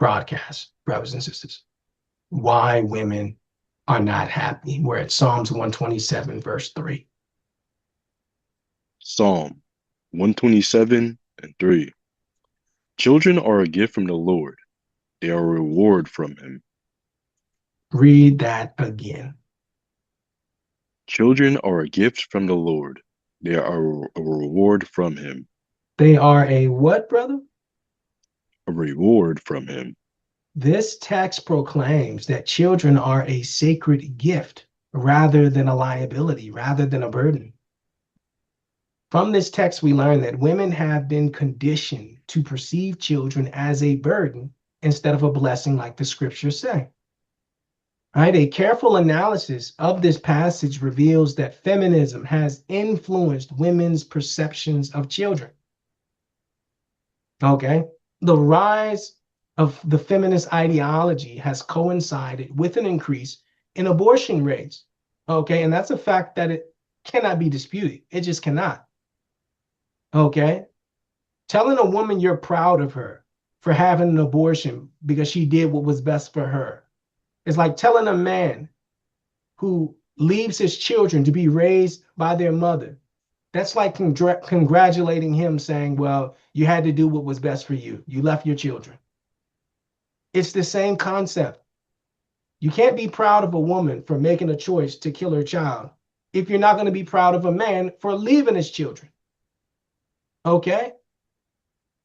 broadcast, brothers and sisters, Why Women Are Not Happy. We're at Psalms 127, verse 3. Psalm 127 and 3. Children are a gift from the Lord. They are a reward from him. Read that again. Children are a gift from the Lord. They are a reward from him. They are a what, brother? A reward from him. This text proclaims that children are a sacred gift rather than a liability, rather than a burden. From this text, we learn that women have been conditioned to perceive children as a burden instead of a blessing, like the scriptures say. Right? A careful analysis of this passage reveals that feminism has influenced women's perceptions of children. Okay? The rise of the feminist ideology has coincided with an increase in abortion rates. Okay? And that's a fact that it cannot be disputed. It just cannot. Okay? Telling a woman you're proud of her for having an abortion because she did what was best for her. It's like telling a man who leaves his children to be raised by their mother. That's like congratulating him, saying, well, you had to do what was best for you. You left your children. It's the same concept. You can't be proud of a woman for making a choice to kill her child if you're not going to be proud of a man for leaving his children. Okay?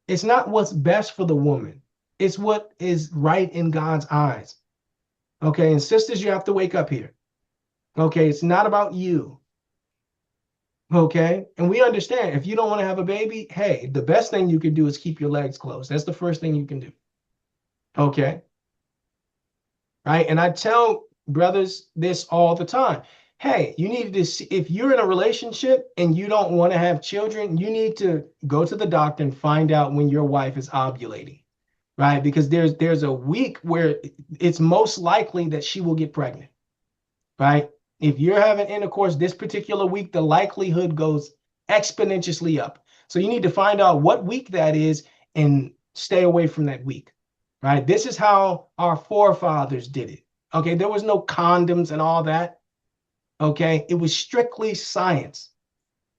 It's not what's best for the woman. It's what is right in God's eyes. Okay, and sisters, you have to wake up here. Okay, it's not about you. Okay, and we understand if you don't want to have a baby, hey, the best thing you can do is keep your legs closed. That's the first thing you can do. Okay. Right, and I tell brothers this all the time. Hey, you need to see, if you're in a relationship and you don't want to have children, you need to go to the doctor and find out when your wife is ovulating. Right, because there's a week where it's most likely that she will get pregnant. Right, if you're having intercourse this particular week, the likelihood goes exponentially up. So you need to find out what week that is and stay away from that week. Right, this is how our forefathers did it. Okay, there was no condoms and all that. Okay, it was strictly science.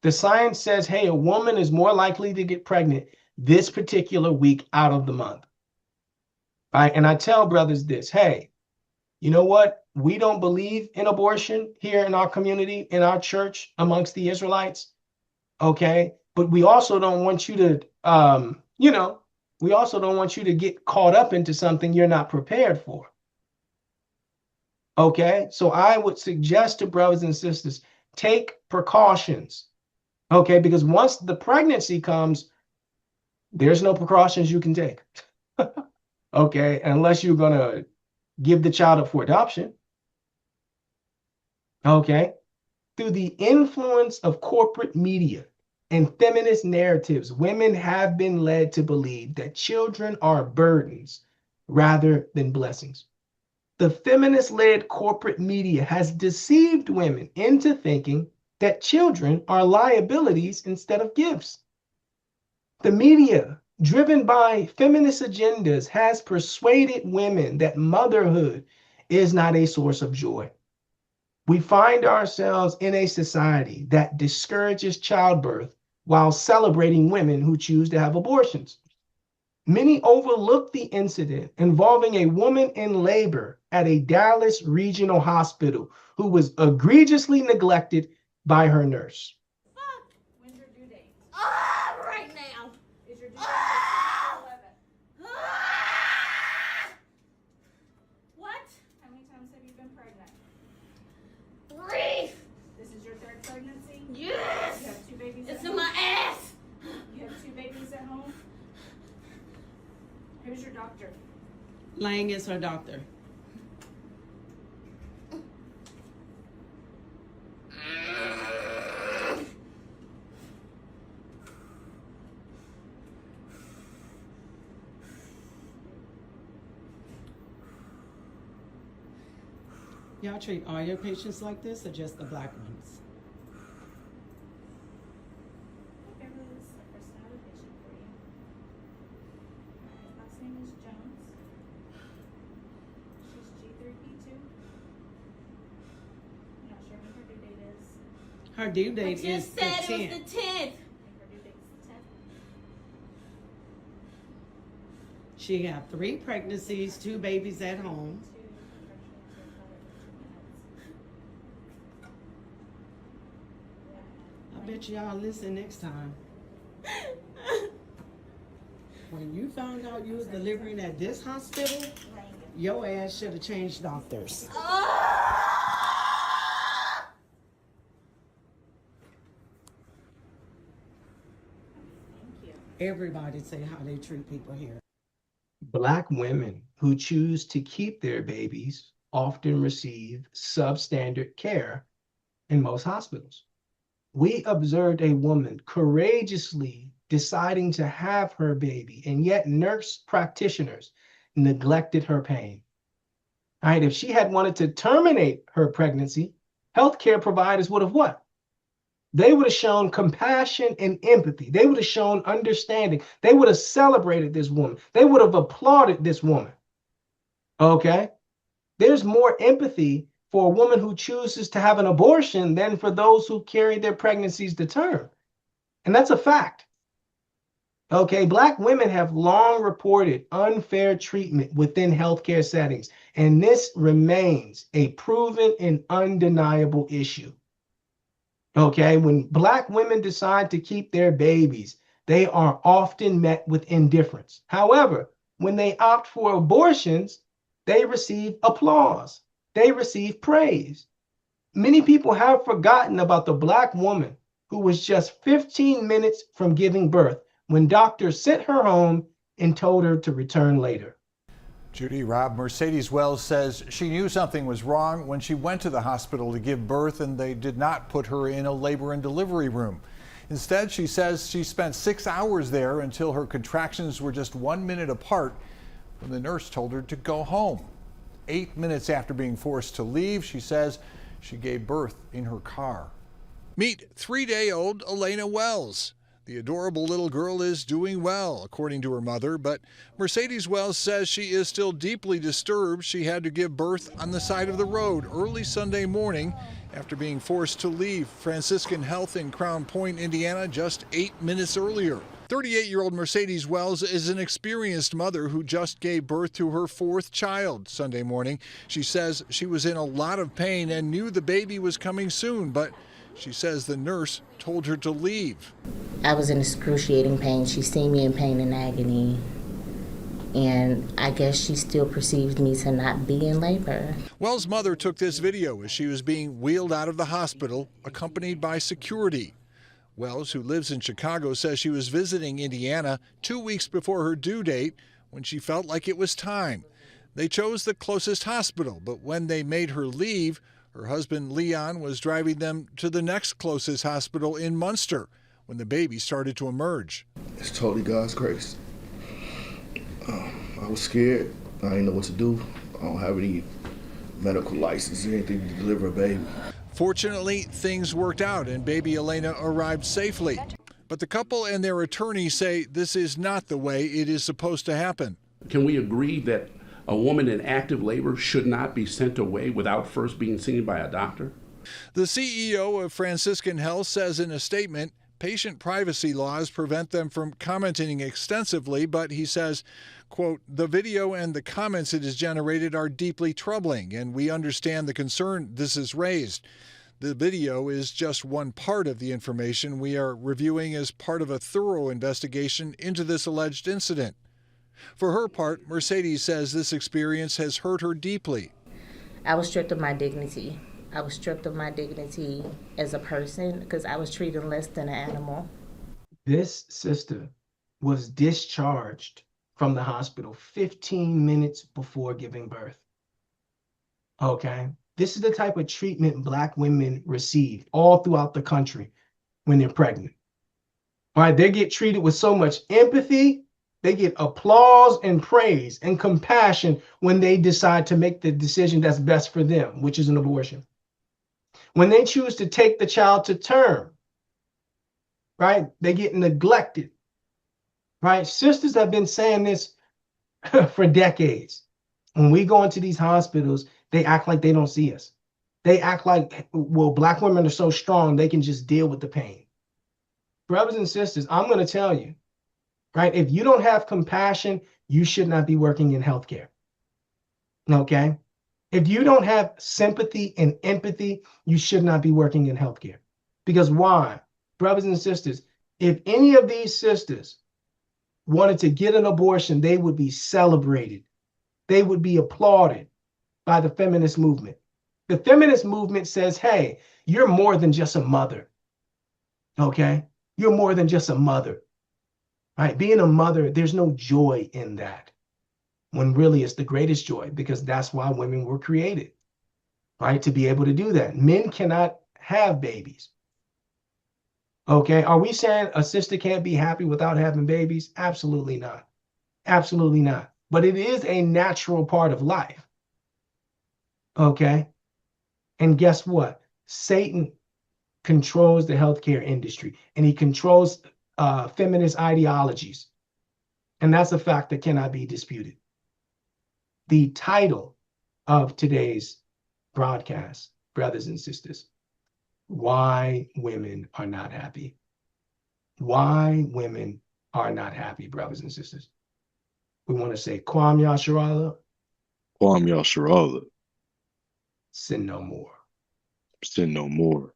The science says, hey, a woman is more likely to get pregnant this particular week out of the month. Right? And I tell brothers this, hey, you know what? We don't believe in abortion here in our community, in our church, amongst the Israelites. Okay. But we also don't want you to, we also don't want you to get caught up into something you're not prepared for. Okay. So I would suggest to brothers and sisters, take precautions. Okay. Because once the pregnancy comes, there's no precautions you can take. Okay. Unless you're going to give the child up for adoption. Okay. Through the influence of corporate media and feminist narratives, women have been led to believe that children are burdens rather than blessings. The feminist-led corporate media has deceived women into thinking that children are liabilities instead of gifts. The media, driven by feminist agendas, has persuaded women that motherhood is not a source of joy. We find ourselves in a society that discourages childbirth while celebrating women who choose to have abortions. Many overlook the incident involving a woman in labor at a Dallas regional hospital who was egregiously neglected by her nurse. When's your due date? Right now. Is your due date 11? What? How many times have you been pregnant? 3. This is your 3rd pregnancy? Yes. You have 2 babies at home? It's in my ass. You have 2 babies at home? Who's your doctor? Lang is her doctor. Y'all treat all your patients like this or just the black ones? Last name is Jones. She's G3P2. I'm not sure when her due date is. Her due date I is just the said 10th. it was the 10th. Her due date's the 10th. She got 3 pregnancies, 2 babies at home. I bet y'all listen next time. When you found out you was delivering at this hospital, your ass should have changed doctors. Everybody say how they treat people here. Black women who choose to keep their babies often receive substandard care in most hospitals. We observed a woman courageously deciding to have her baby, and yet nurse practitioners neglected her pain. All right, if she had wanted to terminate her pregnancy, healthcare providers would have what? They would have shown compassion and empathy. They would have shown understanding. They would have celebrated this woman. They would have applauded this woman. Okay? There's more empathy for a woman who chooses to have an abortion than for those who carry their pregnancies to term. And that's a fact. Okay, Black women have long reported unfair treatment within healthcare settings, and this remains a proven and undeniable issue. Okay, when Black women decide to keep their babies, they are often met with indifference. However, when they opt for abortions, they receive applause. They receive praise. Many people have forgotten about the Black woman who was just 15 minutes from giving birth when doctors sent her home and told her to return later. Judy, Rob, Mercedes Wells says she knew something was wrong when she went to the hospital to give birth, and they did not put her in a labor and delivery room. Instead, she says she spent 6 hours there until her contractions were just 1 minute apart when the nurse told her to go home. 8 minutes after being forced to leave, she says she gave birth in her car. Meet 3-day-old Elena Wells. The adorable little girl is doing well, according to her mother, but Mercedes Wells says she is still deeply disturbed. She had to give birth on the side of the road early Sunday morning after being forced to leave Franciscan Health in Crown Point, Indiana, just 8 minutes earlier. 38-year-old Mercedes Wells is an experienced mother who just gave birth to her 4th child Sunday morning. She says she was in a lot of pain and knew the baby was coming soon, but she says the nurse told her to leave. I was in excruciating pain. She seen me in pain and agony, and I guess she still perceived me to not be in labor. Wells' mother took this video as she was being wheeled out of the hospital, accompanied by security. Wells, who lives in Chicago, says she was visiting Indiana 2 weeks before her due date when she felt like it was time. They chose the closest hospital, but when they made her leave, her husband Leon was driving them to the next closest hospital in Munster when the baby started to emerge. It's totally God's grace. I was scared. I didn't know what to do. I don't have any medical license or anything to deliver a baby. Fortunately, things worked out and baby Elena arrived safely. But the couple and their attorney say this is not the way it is supposed to happen. Can we agree that a woman in active labor should not be sent away without first being seen by a doctor? The CEO of Franciscan Health says in a statement, patient privacy laws prevent them from commenting extensively, but he says, quote, "The video and the comments it has generated are deeply troubling, and we understand the concern this has raised. The video is just one part of the information we are reviewing as part of a thorough investigation into this alleged incident." For her part, Mercedes says this experience has hurt her deeply. I was stripped of my dignity. I was stripped of my dignity as a person because I was treated less than an animal. This sister was discharged from the hospital 15 minutes before giving birth. Okay? This is the type of treatment Black women receive all throughout the country when they're pregnant. All right, they get treated with so much empathy. They get applause and praise and compassion when they decide to make the decision that's best for them, which is an abortion. When they choose to take the child to term, right, they get neglected, right? Sisters have been saying this for decades. When we go into these hospitals, they act like they don't see us. They act like, well, Black women are so strong, they can just deal with the pain. Brothers and sisters, I'm going to tell you, right? If you don't have compassion, you should not be working in healthcare. Okay? If you don't have sympathy and empathy, you should not be working in healthcare. Because why? Brothers and sisters, if any of these sisters wanted to get an abortion, they would be celebrated. They would be applauded by the feminist movement. The feminist movement says, hey, you're more than just a mother. Okay? You're more than just a mother. Right? Being a mother, there's no joy in that. When really it's the greatest joy, because that's why women were created, right? To be able to do that. Men cannot have babies. Okay, are we saying a sister can't be happy without having babies? Absolutely not. Absolutely not. But it is a natural part of life. Okay, and guess what? Satan controls the healthcare industry, and he controls feminist ideologies. And that's a fact that cannot be disputed. The title of today's broadcast, brothers and sisters, why women are not happy. Why women are not happy, brothers and sisters. We want to say, Kwam Yasharala. Kwam Yasharala. Sin no more. Sin no more.